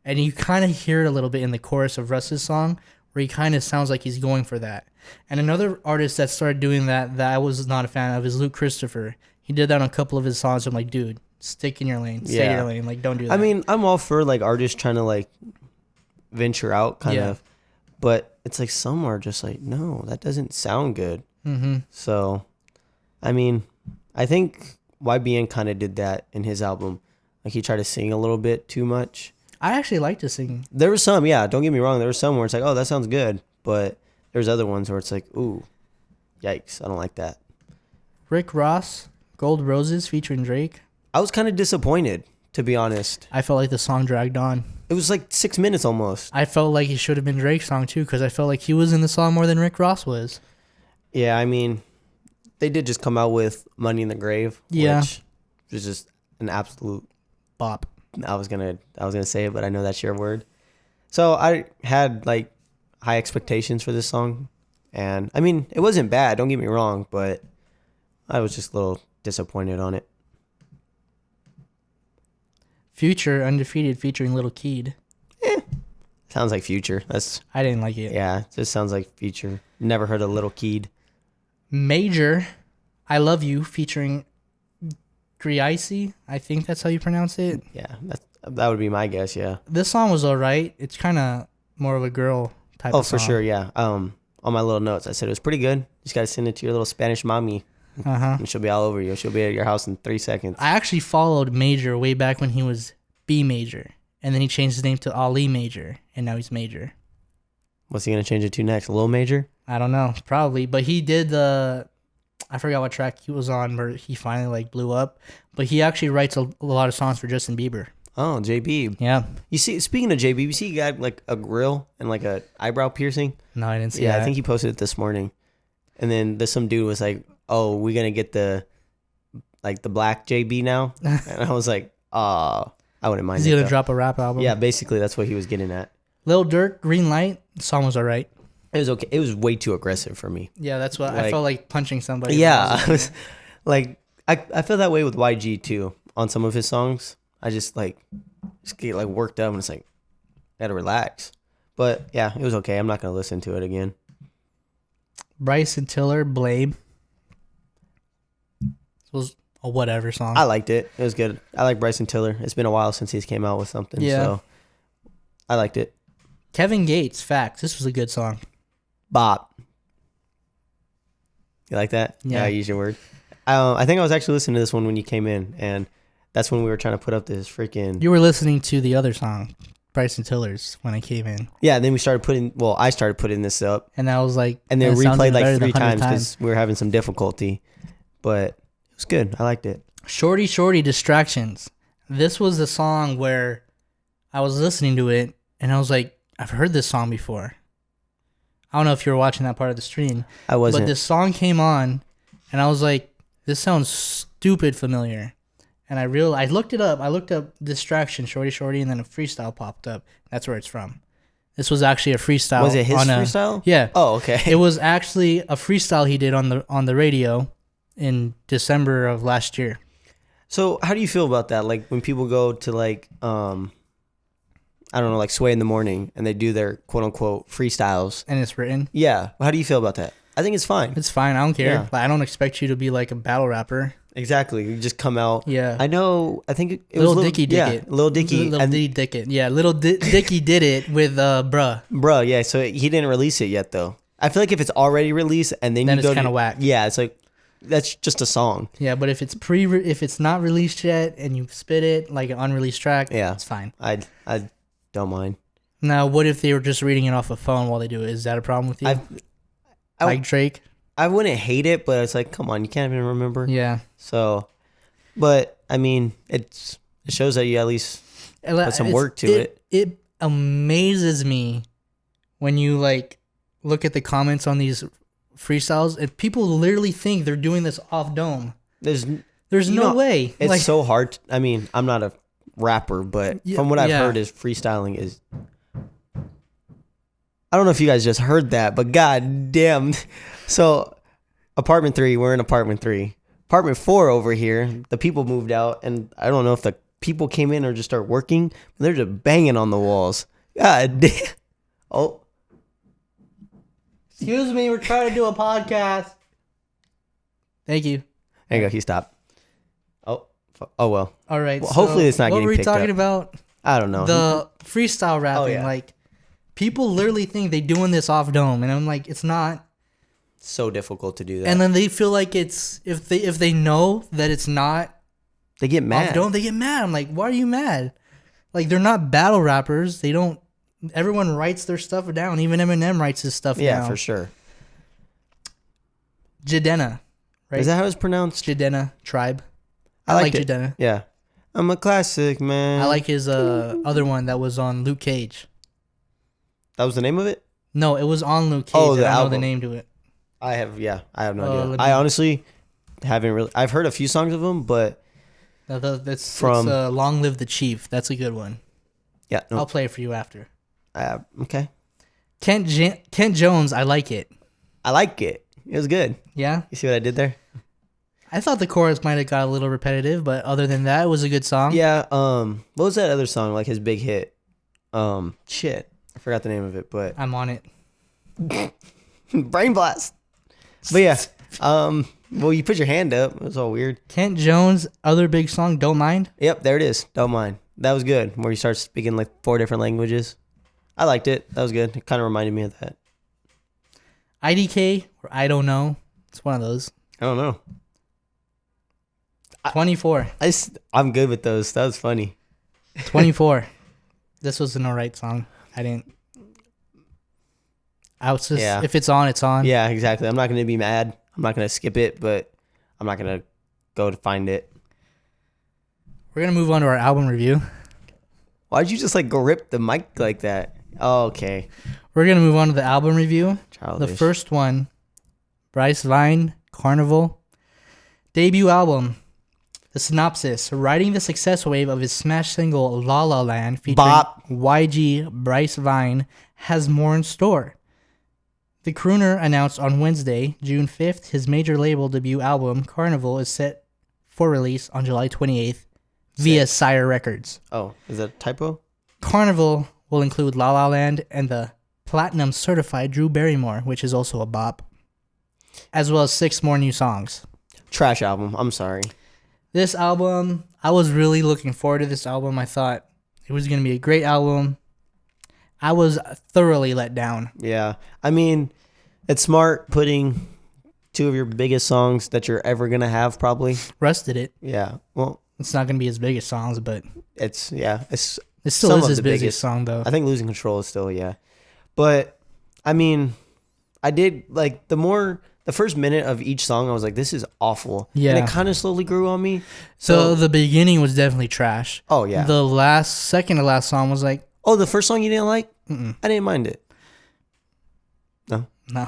and you kind of hear it a little bit in the chorus of Russ's song, where he kind of sounds like he's going for that. And another artist that started doing that I was not a fan of is Luke Christopher. He did that on a couple of his songs. I'm like, dude, stick in your lane. Stay in your lane. Like, don't do that. I mean, I'm all for like artists trying to like venture out kind of, but it's like some are just like, no, that doesn't sound good. Mm-hmm. So, I mean, I think YBN kind of did that in his album. Like he tried to sing a little bit too much. I actually like to sing. There was some, yeah, don't get me wrong. There was some where it's like, oh, that sounds good. But there's other ones where it's like, ooh, yikes, I don't like that. Rick Ross, Gold Roses featuring Drake. I was kind of disappointed, to be honest. I felt like the song dragged on. It was like 6 minutes almost. I felt like it should have been Drake's song too, because I felt like he was in the song more than Rick Ross was. Yeah, I mean, they did just come out with Money in the Grave, Yeah. which was just an absolute Bop. I was gonna say it, but I know that's your word. So I had like high expectations for this song, and I mean it wasn't bad. Don't get me wrong, but I was just a little disappointed on it. Future, Undefeated featuring Lil Keed. Sounds like Future. I didn't like it. Yeah, it just sounds like Future. Never heard of Little Keed. Major, I Love You featuring Griacy. I think that's how you pronounce it. Yeah, that would be my guess. Yeah. This song was alright. It's kind of more of a girl type Oh, of song. for sure. Yeah. On my little notes, I said it was pretty good. You just gotta send it to your little Spanish mommy, Uh-huh. and she'll be all over you. She'll be at your house in 3 seconds. I actually followed Major way back when he was B Major, and then he changed his name to Ali Major, and now he's Major. What's he gonna change it to next? Lil Major? I don't know, probably, but he did the I forgot what track he was on where he finally like blew up. But he actually writes a lot of songs for Justin Bieber. Oh, JB. Yeah. You see, speaking of JB, you see he got like a grill and like a eyebrow piercing. No, I didn't see Yeah, that. I think he posted it this morning. And then some dude was like, "Oh, we're gonna get the black JB now," and I was like, I wouldn't mind." Is he it, gonna though. drop a rap album? Yeah, basically that's what he was getting at. Lil Durk, Green Light. The song was alright. It was okay. It was way too aggressive for me. Yeah, that's what I Like- felt like punching somebody. Yeah, I was like, I feel that way with YG too on some of his songs. I just get like worked up and it's like, gotta relax. But yeah, it was okay. I'm not gonna listen to it again. Bryson Tiller, Blame. This was a whatever song. I liked it. It was good. I like Bryson Tiller. It's been a while since he's came out with something. Yeah. So I liked it. Kevin Gates, Facts. This was a good song. Bop. You like that? Yeah. I use your word. I think I was actually listening to this one when you came in, and that's when we were trying to put up this freaking. You were listening to the other song, Bryson Tiller's, when I came in. Yeah, and then I started putting this up, And I was like, and then "That sounds replayed even like better 3 than 100 times because we were having some difficulty, but it was good. I liked it. Shorty Shorty Distractions. This was the song where I was listening to it and I was like, I've heard this song before. I don't know if you were watching that part of the stream, I wasn't. but this song came on and I was like, this sounds stupid familiar. And I looked it up. I looked up Distraction, Shorty Shorty, and then a freestyle popped up. That's where it's from. This was actually a freestyle. Was it his freestyle? Yeah. Oh, okay. It was actually a freestyle he did on the radio in December of last year. So how do you feel about that? Like when people go to like I don't know, like Sway in the Morning and they do their quote unquote freestyles. And it's written. Yeah. How do you feel about that? I think it's fine. It's fine. I don't care. Yeah. Like, I don't expect you to be like a battle rapper. Exactly. You just come out. Yeah. I know. I think it Lil was Dicky did it. Lil Dicky. Lil D Dick it. Yeah. Dicky did it with Bruh. Bro, yeah. So he didn't release it yet, though. I feel like if it's already released and then Then you it's go kinda to whack. Yeah, it's like that's just a song. Yeah, but if it's not released yet and you spit it like an unreleased track, Yeah. it's fine. I don't mind. Now, what if they were just reading it off a phone while they do it? Is that a problem with you? Like Drake? I wouldn't hate it, but it's like, come on, you can't even remember. Yeah. So, but I mean, it shows that you at least put some work to it. It amazes me when you like look at the comments on these freestyles and people literally think they're doing this off dome. There's no way. It's like, so hard. I mean, I'm not a rapper, but from what I've heard, is freestyling is. I don't know if you guys just heard that, but god damn. So, apartment 3, we're in apartment 3. Apartment 4 over here, the people moved out, and I don't know if the people came in or just start working, but they're just banging on the walls. God damn. Oh. Excuse me, we're trying to do a podcast. Thank you. There you go, he stopped. Oh well. All right. Well, hopefully it's not what getting were we picked talking up. about? I don't know. The freestyle rapping. yeah. Like, people literally think they doing this off dome, and I'm like, it's not. So difficult to do that. And then they feel like it's if they know that it's not they get mad. off dome, they get mad. I'm like, why are you mad? Like, they're not battle rappers. They don't. Everyone writes their stuff down. Even Eminem writes his stuff down. Yeah, for sure. Jidenna, right? Is that how it's pronounced? Jidenna Tribe. I like liked it. Jidenna. Yeah. I'm a classic, man. I like his other one that was on Luke Cage. That was the name of it? No, it was on Luke Cage. Oh, I the don't know the album. name to it. I have no let idea. me- I honestly haven't really. I've heard a few songs of them, but No, that's From- it's, Long Live the Chief. That's a good one. yeah. No. I'll play it for you after. Okay. Kent Jones, I like it. I like it. It was good. Yeah? You see what I did there? I thought the chorus might have got a little repetitive, but other than that, it was a good song. Yeah. What was that other song? Like his big hit? Shit. I forgot the name of it, but I'm on it. Brain Blast. But yeah. Well, you put your hand up. It was all weird. Kent Jones, other big song, Don't Mind. Yep, there it is. Don't mind. That was good. Where you start speaking like 4 different languages. I liked it. That was good. It kind of reminded me of that. IDK, or I Don't Know. It's one of those. I don't know. 24. I'm good with those. That was funny. 24. This was an alright song. I was just, Yeah. if it's on, it's on. Yeah, exactly. I'm not going to be mad. I'm not gonna skip it, but I'm not gonna go to find it. We're gonna move on to our album review. Why'd you just like go rip the mic like that? Oh, okay. We're gonna move on to the album review. Childish. The first one, Bryce Vine, Carnival, debut album. The synopsis: riding the success wave of his smash single "La La Land" featuring Bop. YG Bryce Vine has more in store. The crooner announced on Wednesday, June 5th, his major label debut album Carnival is set for release on July 28th via Sire Records. Oh, is that a typo? Carnival will include La La Land and the platinum certified Drew Barrymore, which is also a bop, as well as 6 more new songs. Trash album. I'm sorry. This album, I was really looking forward to this album. I thought it was going to be a great album. I was thoroughly let down. Yeah. I mean, it's smart putting 2 of your biggest songs that you're ever going to have, probably. Rusted it. Yeah. Well, It's not going to be his biggest songs, but it's still still is of his the biggest biggest song, though. I think Losing Control is still, yeah. But, I mean, I did, like, the first minute of each song, I was like, this is awful. Yeah. And it kind of slowly grew on me. So the beginning was definitely trash. Oh, yeah. The second to last song was like, Oh, the first song you didn't like? mm-mm, I didn't mind it. No. no.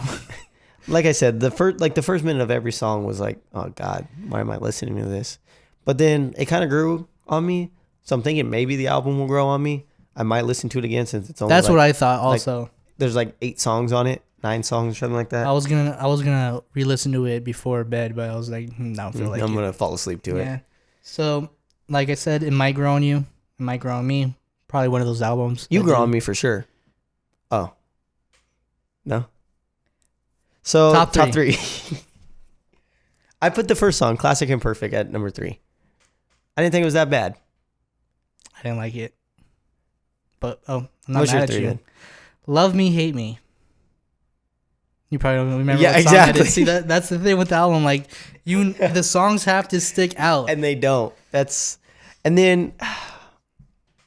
Like I said, the first minute of every song was like, oh God, why am I listening to this? But then it kind of grew on me. So I'm thinking maybe the album will grow on me. I might listen to it again since it's only That's what I thought also. there's like 8 songs on it, 9 songs or something like that. I was gonna re-listen to it before bed, but I was like, I don't feel like I'm it. going to fall asleep to Yeah. it. So, like I said, it might grow on you. It might grow on me. Probably one of those albums. You that grow do. on me for sure. Oh. No? So, Top top 3. I put the first song, Classic and Perfect, at number 3. I didn't think it was that bad. I didn't like it. But, I'm not What's mad your at 3 you. then? Love Me, Hate Me. You probably don't remember Yeah, what song that is. exactly. See, that's the thing with the album. Like, the songs have to stick out. And they don't. And then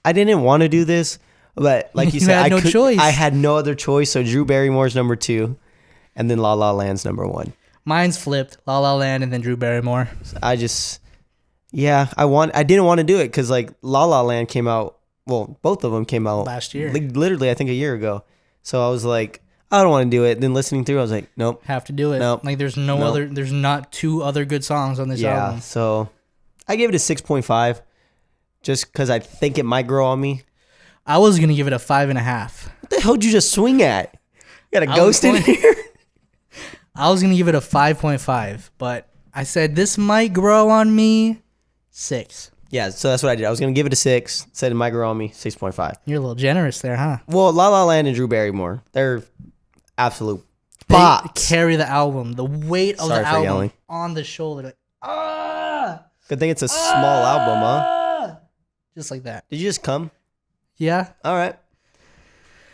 I didn't want to do this, but like you You said, had no choice. I had no other choice. So Drew Barrymore's number 2, and then La La Land's number 1. Mine's flipped. La La Land and then Drew Barrymore. I didn't want to do it because like La La Land came out. Well, both of them came out Last year. like, literally, I think a year ago. So I was like, I don't want to do it. Then listening through, I was like, nope. Have to do it. Nope. Like, there's Nope. there's not 2 other good songs on this Yeah. album. So I gave it a 6.5, just because I think it might grow on me. I was going to give it a 5.5. What the hell did you just swing at? You got a I ghost was in going- here? I was going to give it a 5.5, but I said this might grow on me. 6. Yeah, so that's what I did. I was going to give it a 6. Said it might grow on me, 6.5. You're a little generous there, huh? Well, La La Land and Drew Barrymore, they're absolute They bops. carry the album. The weight of Sorry the for album yelling. on the shoulder. Like, ah! Good thing it's a small album, huh? Ah! Just like that. Did you just come? Yeah. All right.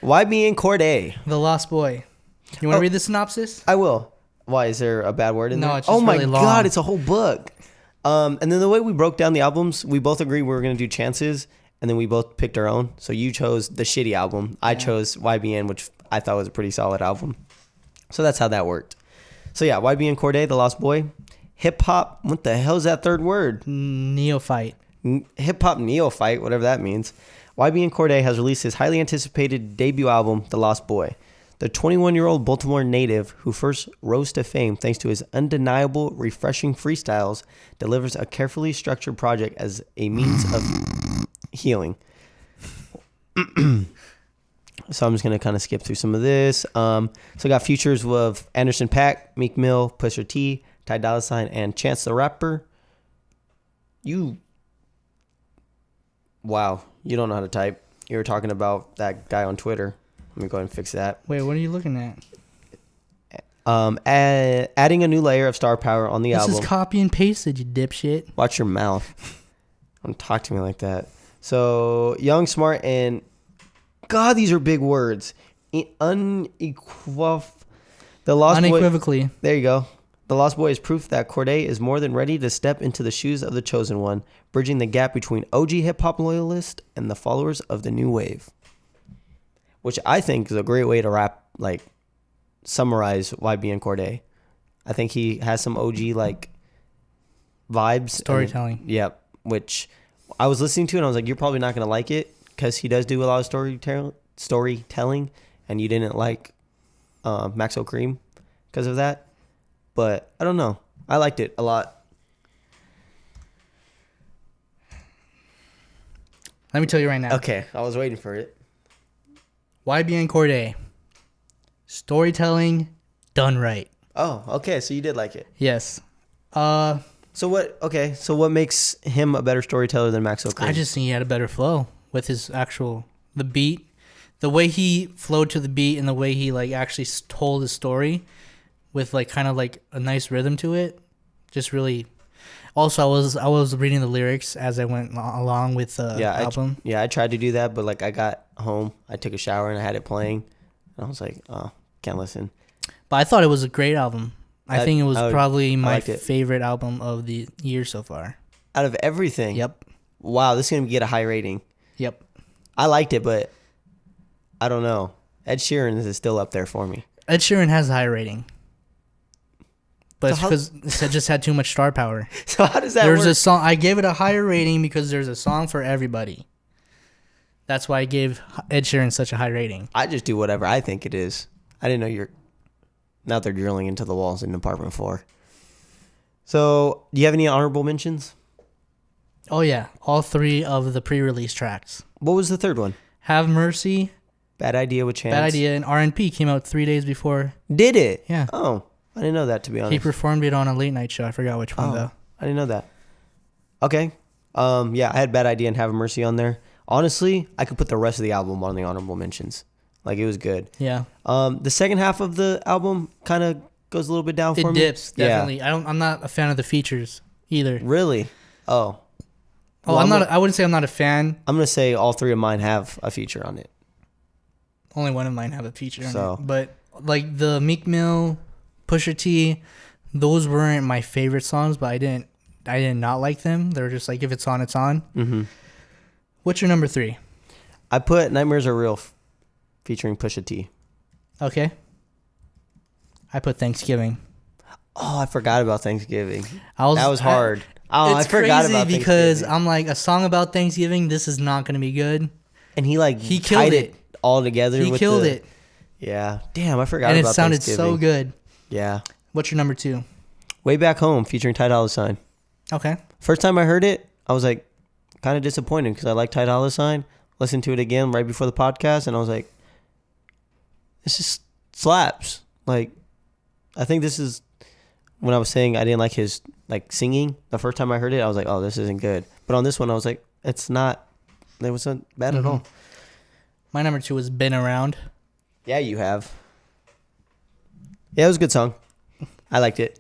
YBN Cordae. The Lost Boy. You want to Oh. read the synopsis? I will. Why, is there a bad word in No, there? it's just oh my really long. God, it's a whole book. And then the way we broke down the albums, we both agreed we were going to do chances, and then we both picked our own. So you chose the shitty album. I chose YBN, which I thought was a pretty solid album. So that's how that worked. So yeah, YBN Cordae, The Lost Boy. Hip hop, what the hell's that third word? Neophyte. Hip hop neophyte, whatever that means. YBN Cordae has released his highly anticipated debut album, The Lost Boy. The 21-year-old Baltimore native, who first rose to fame thanks to his undeniable, refreshing freestyles, delivers a carefully structured project as a means of healing. So I'm just going to kind of skip through some of this. So I got features of Anderson .Paak, Meek Mill, Pusha T, Ty Dolla $ign, and Chance the Rapper. Wow, you don't know how to type. You were talking about that guy on Twitter. Let me go ahead and fix that. Wait, what are you looking at? Adding a new layer of star power on the This album. is copy and pasted, you dipshit. Watch your mouth. Don't talk to me like that. So, young, smart, and... God, these are big words. Unequivocally. The Lost Boy... Unequivocally. There you go. The Lost Boy is proof that Cordae is more than ready to step into the shoes of the chosen one, bridging the gap between OG hip-hop loyalists and the followers of the new wave. Which I think is a great way to summarize YBN Cordae. I think he has some OG like vibes. Storytelling. Yep. Which I was listening to and I was like, you're probably not gonna like it because he does do a lot of storytelling, and you didn't like Maxo Cream because of that. But I don't know. I liked it a lot. Let me tell you right now. Okay, I was waiting for it. YBN Cordae. Storytelling done right. Oh, okay. So you did like it. Yes. So what? Okay. So what makes him a better storyteller than Maxo Cream? I just think he had a better flow with his the beat, the way he flowed to the beat, and the way he like actually told his story, with like kind of like a nice rhythm to it. Just really. Also, I was reading the lyrics as I went along with the album. I tried to do that, but like I got home, I took a shower, and I had it playing, and I was like, oh, can't listen. But I thought it was a great album. I think it was probably my liked it. favorite album of the year so far. Out of everything. Yep. Wow, this is gonna get a high rating. Yep. I liked it, but I don't know. Ed Sheeran is still up there for me. Ed Sheeran has a high rating. But So it's because it just had too much star power. So how does that There's work? a song. I gave it a higher rating because there's a song for everybody. That's why I gave Ed Sheeran such a high rating. I just do whatever I think it is. I didn't know you're. Now they're drilling into the walls in apartment 4. So, do you have any honorable mentions? Oh yeah, all 3 of the pre-release tracks. What was the third one? Have Mercy, Bad Idea with Chance. Bad Idea, and R&P came out 3 days before. Did it? Yeah. Oh, I didn't know that, to be honest. He performed it on a late night show. I forgot which one though. I didn't know that. Okay. Yeah, I had Bad Idea and Have Mercy on there. Honestly, I could put the rest of the album on the honorable mentions. Like, it was good. Yeah. The second half of the album kind of goes a little bit down for me. It dips, definitely. Yeah. I'm not a fan of the features either. Really? Oh. Well, I wouldn't say I'm not a fan. I'm gonna say all 3 of mine have a feature on it. Only one of mine have a feature on it. But like the Meek Mill, Pusha T, those weren't my favorite songs, but I did not like them. They were just like, if it's on, it's on. Mm-hmm. What's your number 3? I put Nightmares Are Real featuring Pusha T. Okay. I put Thanksgiving. Oh, I forgot about Thanksgiving. That was hard. I forgot about Thanksgiving. Because I'm like, a song about Thanksgiving, this is not going to be good. And he killed it all together. He killed it. Yeah. Damn, I forgot about about Thanksgiving. And it sounded so good. Yeah. What's your number 2? Way Back Home featuring Ty Dolla $ign. Okay. First time I heard it, I was like kind of disappointed because I like Ty Dolla $ign. Listened to it again right before the podcast, and I was like, this just slaps. Like, I think this is when I was saying I didn't like his like singing. The first time I heard it, I was like, oh, this isn't good. But on this one, I was like, it wasn't bad at all. My number 2 was Been Around. Yeah, you have. Yeah, it was a good song. I liked it.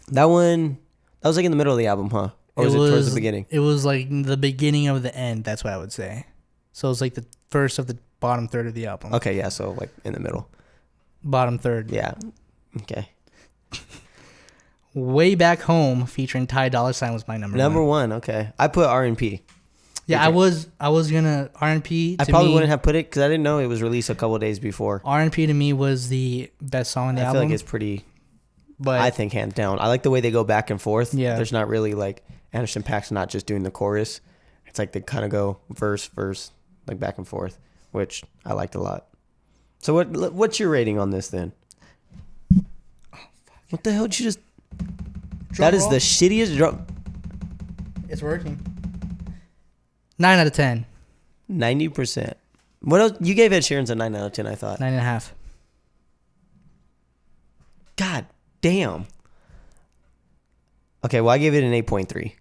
That was like in the middle of the album, huh? Or was it towards the beginning? It was like the beginning of the end. That's what I would say. So it was like the first of the bottom third of the album. Okay, yeah, so like in the middle. Bottom third. Yeah. Okay. Way Back Home featuring Ty Dolla $ign was my number 1. Okay. I put R&P. Yeah, I was gonna R&P. I probably wouldn't have put it because I didn't know it was released a couple of days before. R&P to me was the best song on the album. I feel like it's pretty. But I think hands down. I like the way they go back and forth. Yeah. There's not really like Anderson .Paak's not just doing the chorus. It's like they kind of go verse, like back and forth, which I liked a lot. So what's your rating on this then? Oh, fuck. What the hell did you just? That is the shittiest drum. It's working. 9 out of 10. 90%. What else? You gave Ed Sheeran's a 9 out of 10, I thought. 9.5. God damn. Okay, well, I gave it an 8.3.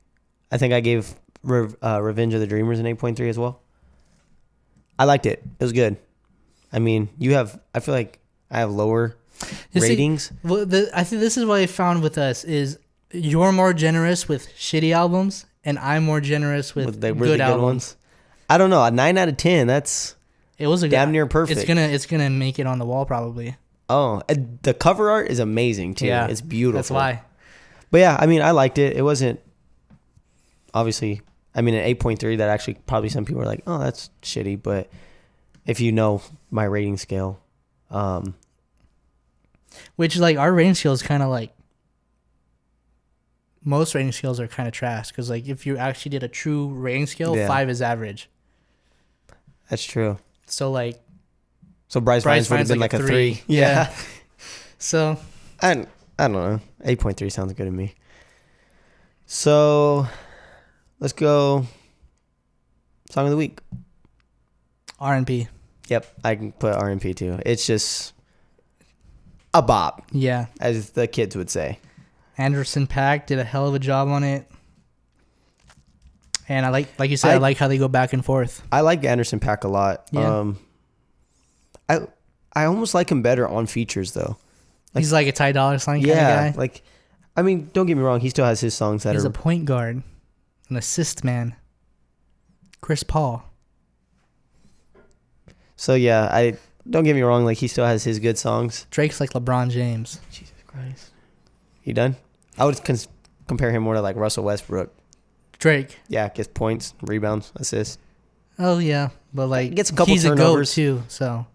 I think I gave Revenge of the Dreamers an 8.3 as well. I liked it. It was good. I mean, I feel like I have lower ratings. I think this is what I found with us is you're more generous with shitty albums, and I'm more generous with the really good albums. Ones. I don't know. A 9 out of 10. It was damn near perfect. It's gonna make it on the wall probably. Oh, the cover art is amazing too. Yeah, it's beautiful. That's why. But yeah, I mean, I liked it. It wasn't obviously. I mean, an 8.3. That actually probably some people are like, oh, that's shitty. But if you know my rating scale, which like our rating scale is kind of like most rating scales are kind of trash because like if you actually did a true rating scale, Yeah. 5 is average. That's true. So like So Bryce Vines would have been like a 3. Yeah. So I don't know. 8.3 sounds good to me. So let's go. Song of the week. R&B. Yep, I can put R&P too. It's just a bop, Yeah. as the kids would say. Anderson .Paak did a hell of a job on it. And I like you said, I like how they go back and forth. I like Anderson .Paak a lot. Yeah. I almost like him better on features though. He's like a Ty Dolla $ign kind of guy. Like, I mean, don't get me wrong. He still has his songs that He's are a point guard, an assist man. Chris Paul. So yeah, I don't get me wrong. Like he still has his good songs. Drake's like LeBron James. Jesus Christ, you done? I would compare him more to like Russell Westbrook. Drake. Yeah, gets points, rebounds, assists. Oh yeah, but like Gets a couple he's turnovers. a GOAT too. So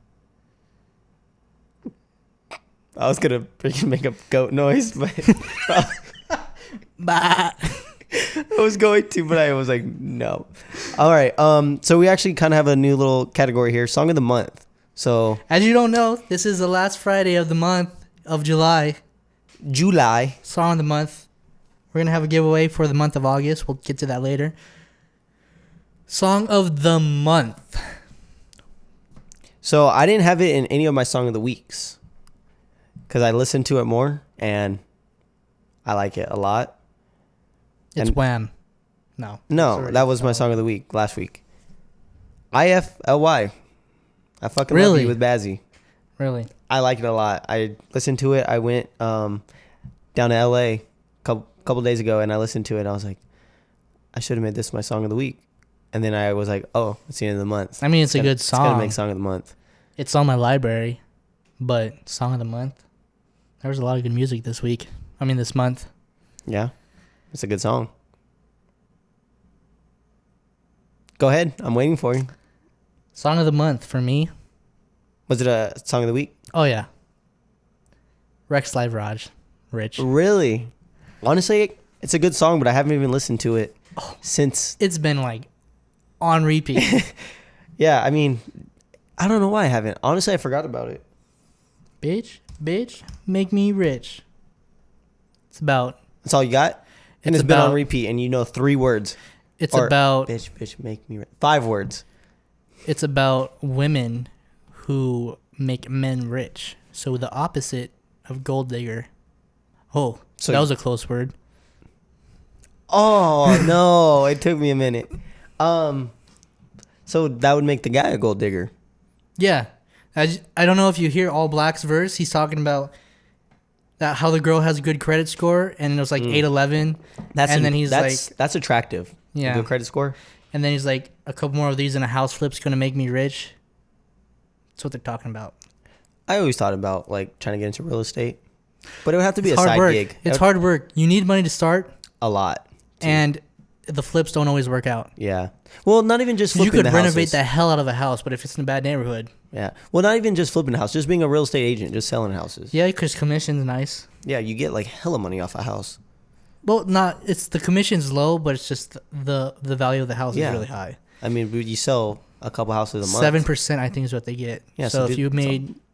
I was gonna freaking make a goat noise, but bah. I was going to, but I was like, no. All right. So we actually kind of have a new little category here, Song of the Month. So As you don't know, this is the last Friday of the month of July. July. Song of the month. We're gonna have a giveaway for the month of August. We'll get to that later. Song of the month. So I didn't have it in any of my Song of the Weeks because I listened to it more and I like it a lot. It's And- Wham. No. No, that was my Song of the Week last week. IFLY. I fucking love Really? you with Bazzy. Really? I like it a lot. I listened to it. I went down to LA a couple days ago and I listened to it. And I was like, I should have made this my Song of the Week. And then I was like, oh, it's the end of the month. I mean, it's a good It's gonna song. make Song of the Month. It's on my library, but Song of the month. There was a lot of good music this week. I mean, this month. Yeah, it's a good song. Go ahead. I'm waiting for you. Song of the month for me. Was it a Song of the Week? Oh yeah. Rex Live Raj, Rich. Really? Honestly, it's a good song, but I haven't even listened to it since. It's been like on repeat. Yeah, I mean, I don't know why I haven't. Honestly, I forgot about it. bitch, make me rich. It's about. That's all you got? And it's been on repeat, and you know 3 words. It's Or, about. Bitch, make me rich. 5 words. It's about women who make men rich. So the opposite of gold digger. Oh, So that was a close word. Oh, no. It took me a minute. So that would make the guy a gold digger. Yeah. I don't know if you hear All Black's verse. He's talking about that how the girl has a good credit score, and it was like 811. That's attractive. Yeah. A good credit score. And then he's like, a couple more of these and a house flip's going to make me rich. That's what they're talking about. I always thought about like trying to get into real estate, but it would have to be It's a hard side work. gig. It's hard work. You need money to start, A lot. too. and the flips don't always work out. Yeah. Well, not even just You flipping could the renovate houses. the hell out of a house, but if it's in a bad neighborhood, Yeah. Well, not even just flipping a house, just being a real estate agent, just selling houses. yeah, because commission's nice. Yeah, you get like hella money off a house. Well, it's the commission's low, but it's just the value of the house Yeah. is really high. I mean, you sell a couple houses a month. 7%, I think, is what they get. Yeah, So so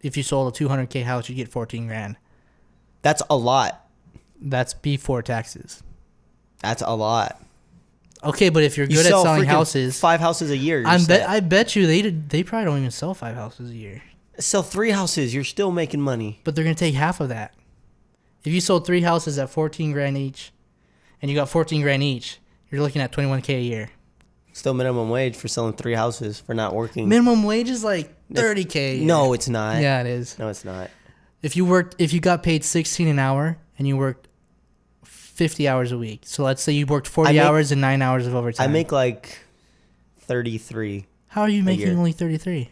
if you sold a $200K house, you get 14 grand. That's a lot. That's before taxes. That's a lot. Okay, but if you're You good at sell selling freaking houses, 5 houses a year. I bet you they probably don't even sell 5 houses a year. Sell 3 houses. You're still making money. But they're gonna take half of that. If you sold 3 houses at 14 grand each, and you got 14 grand each, you're looking at 21K a year. Still minimum wage for selling 3 houses for not working. Minimum wage is like 30K. a year. No, it's not. Yeah, it is. No, it's not. If you got paid 16 an hour and you worked 50 hours a week, so let's say you worked 40 hours and 9 hours of overtime. I make like 33. How are you making year. only 33?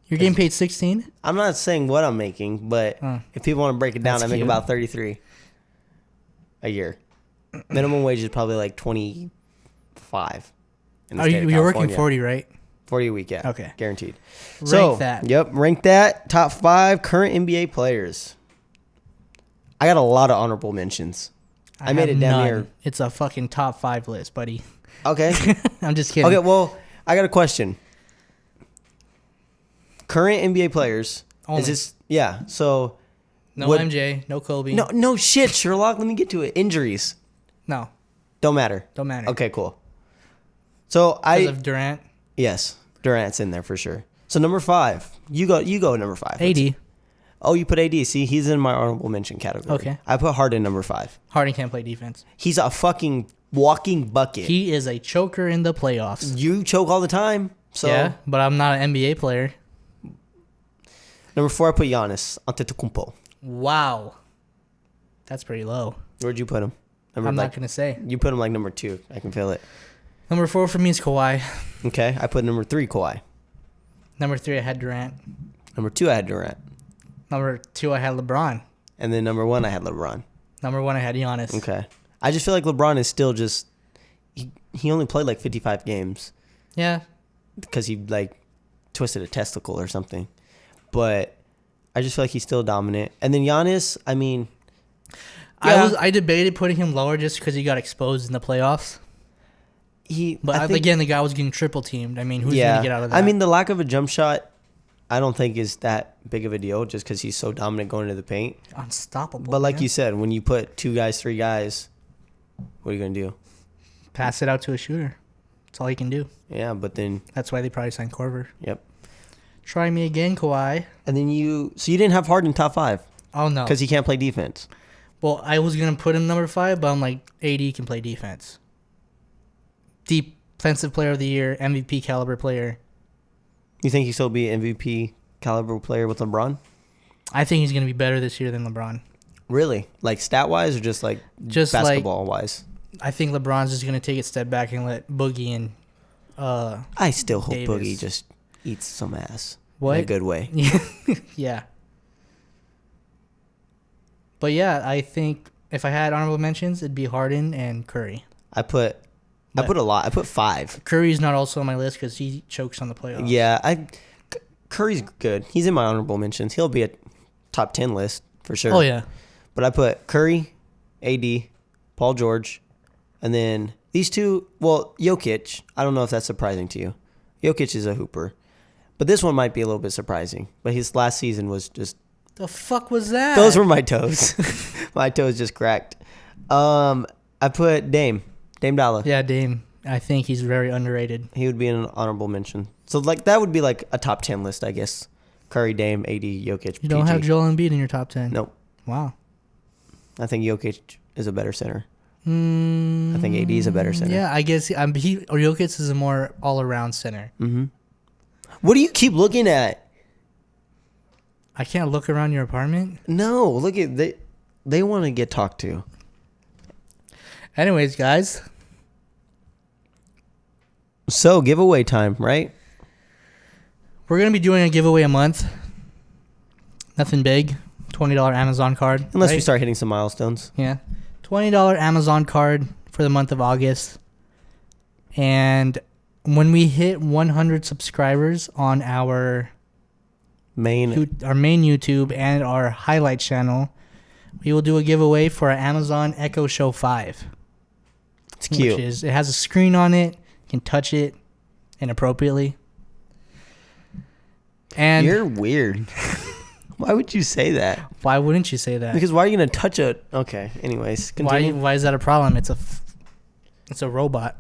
You're getting paid 16? I'm not saying what I'm making, but if people want to break it down, That's I make cute. about 33 a year. Minimum wage is probably like 25. in the state of You're working California. 40, right? 40 a week, yeah. Okay. Guaranteed. Rank that. Yep, rank that. Top 5 current NBA players. I got a lot of honorable mentions. I made have it down none. here. It's a fucking top 5 list, buddy. Okay. I'm just kidding. Okay, well, I got a question. Current NBA players. Only. Is this... Yeah, so... No what- MJ, no Kobe. No shit, Sherlock. Let me get to it. Injuries. No, Don't matter. don't matter. Okay, cool. So Because of Durant. Yes, Durant's in there for sure. So number 5. You go number 5. AD. Oh, you put AD. See, he's in my honorable mention category. Okay. I put Harden number 5. Harden can't play defense. He's a fucking walking bucket. He is a choker in the playoffs. You choke all the time. So Yeah, but I'm not an NBA player. number 4, I put Giannis Antetokounmpo. Wow. That's pretty low. Where'd you put him? I'm not going to say. You put him like number 2. I can feel it. Number 4 for me is Kawhi. Okay, I put number 3 Kawhi. Number 3, I had Durant. Number 2, I had Durant. Number 2, I had LeBron. And then number 1, I had LeBron. Number 1, I had Giannis. Okay. I just feel like LeBron is still just... He only played like 55 games Yeah. because he like twisted a testicle or something. But I just feel like he's still dominant. And then Giannis, I mean... Yeah, I debated putting him lower just because he got exposed in the playoffs. But again, the guy was getting triple teamed. I mean, who's going to get out of that? I mean, the lack of a jump shot, I don't think is that big of a deal just because he's so dominant going into the paint. Unstoppable. But like man. you said, when you put 2 guys, 3 guys, what are you going to do? Pass it out to a shooter. That's all he can do. Yeah, but then... That's why they probably signed Korver. Yep. Try me again, Kawhi. And then So you didn't have Harden top 5 Oh, no. because he can't play defense. Well, I was going to put him number 5, but I'm like, AD can play defense. Defensive player of the year, MVP caliber player. You think he'll still be an MVP caliber player with LeBron? I think he's going to be better this year than LeBron. Really? Like stat-wise or just basketball-wise? I think LeBron's just going to take a step back and let Boogie and I still hope Davis. Boogie just eats some ass. What? In a good way. Yeah. But yeah, I think if I had honorable mentions, it'd be Harden and Curry. I put a lot. I put 5. Curry's not also on my list because he chokes on the playoffs. Yeah, Curry's good. He's in my honorable mentions. He'll be a top 10 list for sure. Oh, yeah. But I put Curry, AD, Paul George, and then these 2. Well, Jokic. I don't know if that's surprising to you. Jokic is a hooper. But this one might be a little bit surprising. But his last season was just... The fuck was that? Those were my toes. My toes just cracked. I put Dame Dollar. Yeah, Dame. I think he's very underrated. He would be in an honorable mention. So like that would be like a top 10 list, I guess. Curry, Dame, AD, Jokic, You don't PG. have Joel Embiid in your top 10. Nope. Wow. I think Jokic is a better center. I think AD is a better center. Yeah, I guess Jokic is a more all-around center. Mm-hmm. What do you keep looking at? I can't look around your apartment. No, look at they want to get talked to. Anyways, guys. So giveaway time, right? We're going to be doing a giveaway a month. Nothing big. $20 Amazon card. Unless we right? start hitting some milestones. Yeah. $20 Amazon card for the month of August. And when we hit 100 subscribers on our main YouTube and our highlight channel, we will do a giveaway for our Amazon Echo Show 5. It's cute. It has a screen on it. You can touch it inappropriately. And You're weird. Why would you say that? why wouldn't you say that? Because why are you going to touch it? Okay, anyways. Continue. Why is that a problem? It's a robot.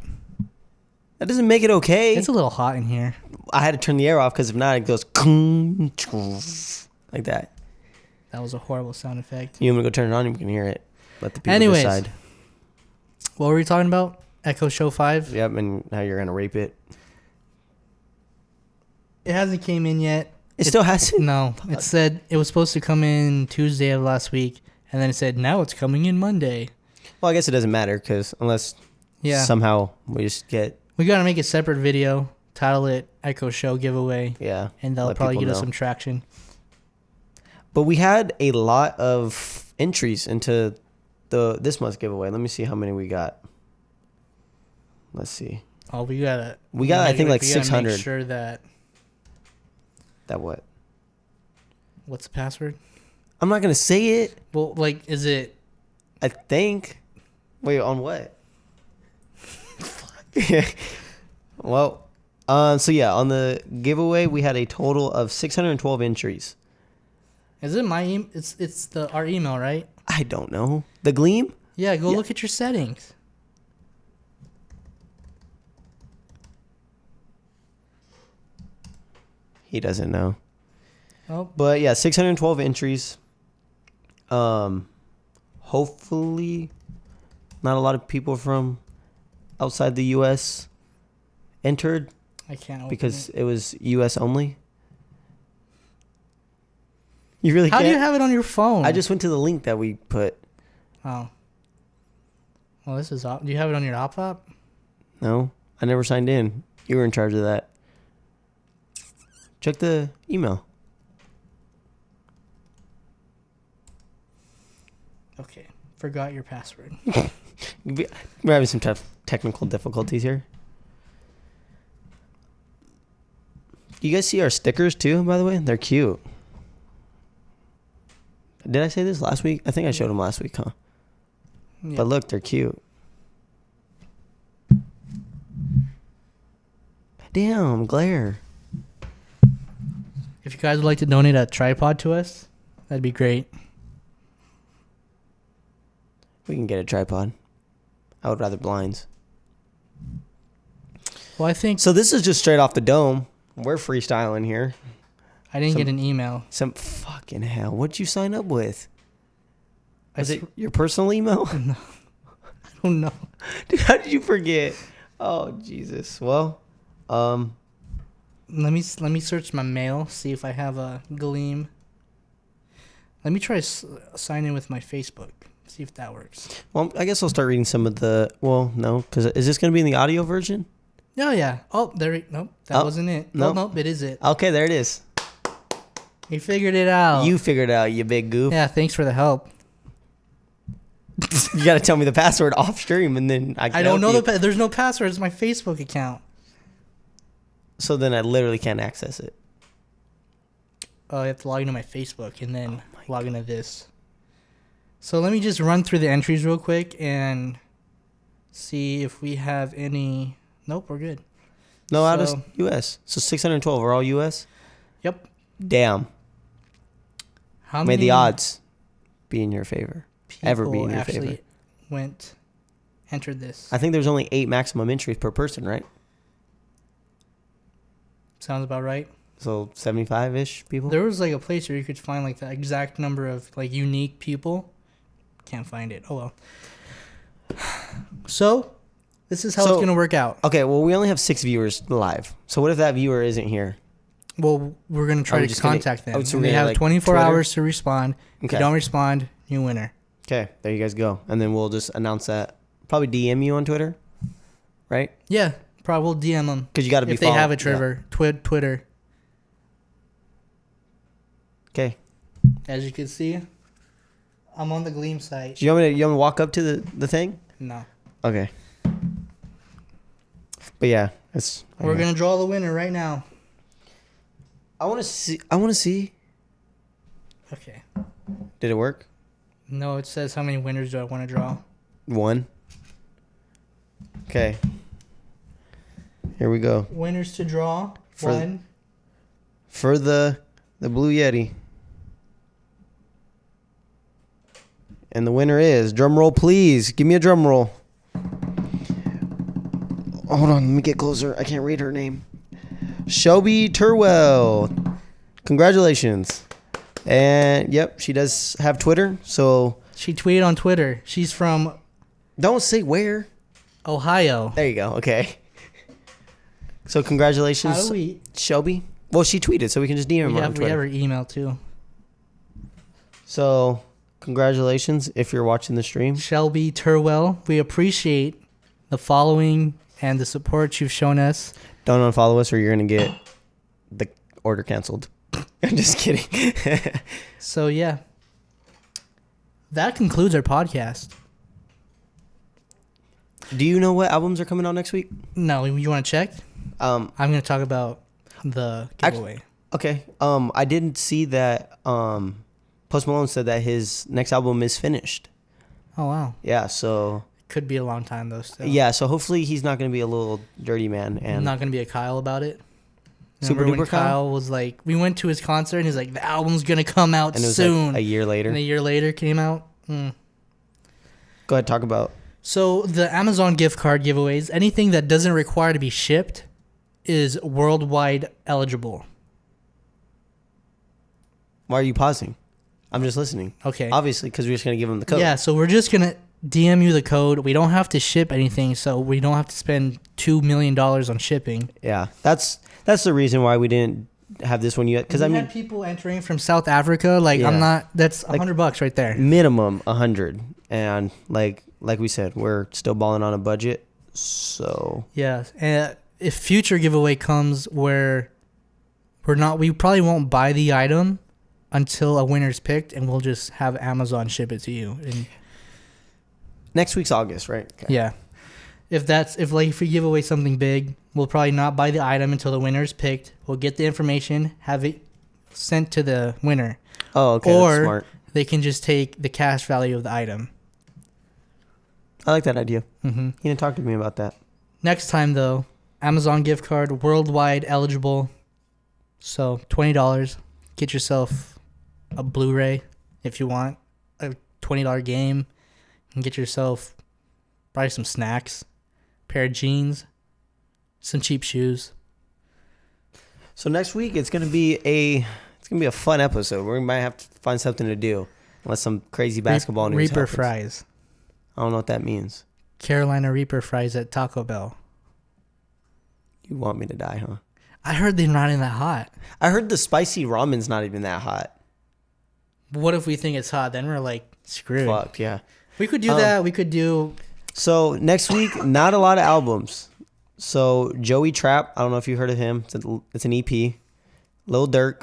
That doesn't make it okay. It's a little hot in here. I had to turn the air off because if not, it goes like that. That was a horrible sound effect. You want me to go turn it on? You can hear it. Let the people Anyways. decide. What were we talking about? Echo Show 5? Yep, and how you're going to rape it. It hasn't came in yet. It still hasn't? No. It said it was supposed to come in Tuesday of last week, and then it said now it's coming in Monday. Well, I guess it doesn't matter because unless somehow we just get... We got to make a separate video, title it Echo Show Giveaway. Yeah. And they'll let probably people get us know. some traction. But we had a lot of entries into this month's giveaway. Let me see how many we got. Let's see. Oh, we got I think like we gotta 600. Make sure that... That what? What's the password? I'm not going to say it. Well, like, is it... I think. Wait, on what? Well, so yeah, on the giveaway, we had a total of 612 entries. Is it my email? It's our email, right? I don't know. The Gleam? Yeah, go look at your settings. He doesn't know. Oh, But yeah, 612 entries. Hopefully not a lot of people from outside the US entered I can't open because it. it was US only. You really How can't? do you have it on your phone? I just went to the link that we put. Oh. Well, this is... Do you have it on your laptop? No, I never signed in. You were in charge of that. Check the email. Okay. Forgot your password. We're having some technical difficulties here. You guys see our stickers too, by the way? They're cute. Did I say this last week? I think I showed them last week, huh? Yeah. But look, they're cute. Damn, glare. If you guys would like to donate a tripod to us, that'd be great. We can get a tripod. I would rather blinds. Well, I think... So this is just straight off the dome. We're freestyling here. I didn't get an email. Some fucking hell. What'd you sign up with? I Was it your personal email? No. I don't know. Dude, how did you forget? Oh, Jesus. Well, Let me search my mail, see if I have a Gleam. Let me try sign in with my Facebook. See if that works. well, I guess I'll start reading some of the... Well, no, because is this going to be in the audio version? Oh, yeah. Oh, there. Nope, that Oh, wasn't it. nope. Oh, nope, it is it. Okay, there it is. You figured it out. You figured it out, you big goof. Yeah, thanks for the help. You got to tell me the password off stream, and then I can I don't help know you. there's no password. It's my Facebook account. So then I literally can't access it. Oh, I have to log into my Facebook and then log into this. So let me just run through the entries real quick and see if we have any. Nope, we're good. No, out So- of U.S. So 612 are all U.S.? Yep. Damn. How May many the odds be in your favor. Ever be people in your actually favor. entered this? I think there's only 8 maximum entries per person, right? Sounds about right. So 75-ish people? There was like a place where you could find like the exact number of like unique people. Can't find it. Oh well. So, this is how it's gonna work out. Okay, well, we only have 6 viewers live. So what if that viewer isn't here? Well, we're gonna try Are we to just gonna- contact them. oh, so And we're they gonna, have like, 24 Twitter? hours to respond. If Okay. you don't respond, you winner. Okay, there you guys go. And then we'll just announce that. Probably DM you on Twitter, right? Yeah, probably we'll DM them Because you got to be if they have a following- Twitter. Okay. As you can see, I'm on the Gleam site. Do you want me to walk up to the thing? No, Okay. But yeah, it's... we're gonna draw the winner right now. I want to see. Okay. Did it work? No, it says how many winners do I want to draw. 1. Okay. Here we go. Winners to draw. For- 1. For the Blue Yeti. And the winner is, drum roll please. Give me a drum roll. Hold on, let me get closer. I can't read her name. Shelby Turwell. Congratulations. And yep, she does have Twitter, so She tweeted on Twitter. She's from don't say where. Ohio. There you go. Okay. So congratulations, How do we? Shelby. Well, she tweeted, so we can just DM her We on have Twitter. her email too. So congratulations if you're watching the stream. Shelby Turwell. We appreciate the following and the support you've shown us. Don't unfollow us or you're going to get the order canceled. I'm just kidding. So yeah, that concludes our podcast. Do you know what albums are coming out next week? No, you want to check? Um, I'm going to talk about the giveaway. okay. I didn't see that Post Malone said that his next album is finished. Oh wow. Yeah, so Could be a long time though. Still. Yeah, so hopefully he's not going to be a little dirty man. And I'm not gonna be a Kyle about it. Super Remember when duper Kyle? Kyle was like, we went to his concert and he's like, the album's gonna come out and it was soon. like a year later. And a year later came out. Go ahead, talk about. So the Amazon gift card giveaways, anything that doesn't require to be shipped, is worldwide eligible. Why are you pausing? I'm just listening. Okay. Obviously, because we're just going to give him the code. Yeah, so we're just gonna DM you the code. We don't have to ship anything, so we don't have to spend $2 million on shipping. Yeah, that's the reason why we didn't have this one yet. Because We I mean, had people entering from South Africa. Like, Yeah. I'm not. That's Like- $100 right there. minimum 100, and like we said, we're still balling on a budget. So Yeah, and if future giveaway comes where we probably won't buy the item until a winner's picked, and we'll just have Amazon ship it to you. And next week's August, right? Okay. yeah, if we give away something big, we'll probably not buy the item until the winner's picked. We'll get the information, have it sent to the winner, Oh, okay. Or- That's smart. they can just take the cash value of the item. I like that idea. hmm He didn't talk to me about that. Next time though, Amazon gift card worldwide eligible. So $20. Get yourself a Blu-ray if you want, a $20 game, and get yourself probably some snacks, pair of jeans, some cheap shoes. So next week it's gonna be a fun episode. We might have to find something to do, unless some crazy basketball news Reaper happens. fries. I don't know what that means. Carolina Reaper fries at Taco Bell. You want me to die, huh? I heard they're not even that hot. I heard the spicy ramen's not even that hot. What if we think it's hot? Then we're like screwed. Fucked, yeah. We could do that. We could do. So next week, not a lot of albums. So Joey Trap, I don't know if you heard of him. It's an EP. Lil Durk.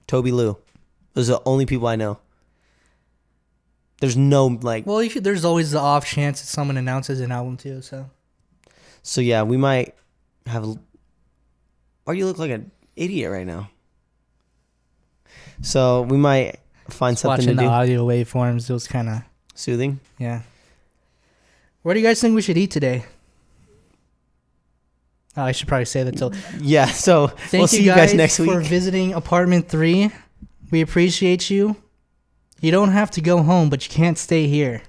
Toby Lou. Those are the only people I know. There's no like. Well, there's always the off chance that someone announces an album too. So Yeah, we might have. Why do you look like an idiot right now? So we might find something watching to the do. audio waveforms, it was kind of Soothing. yeah. What do you guys think we should eat today? Oh, I should probably say that till. Yeah. So Thank we'll see you guys next for week. visiting apartment 3. We appreciate you. You don't have to go home, but you can't stay here.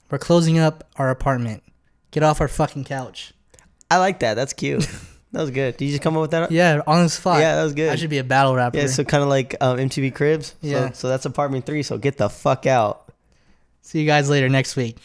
We're closing up our apartment. Get off our fucking couch. I like that. That's cute. That was good. Did you just come up with that? Yeah, on the spot. Yeah, that was good. I should be a battle rapper. Yeah, so kind of like MTV Cribs. Yeah. So that's apartment 3. So get the fuck out. See you guys later next week.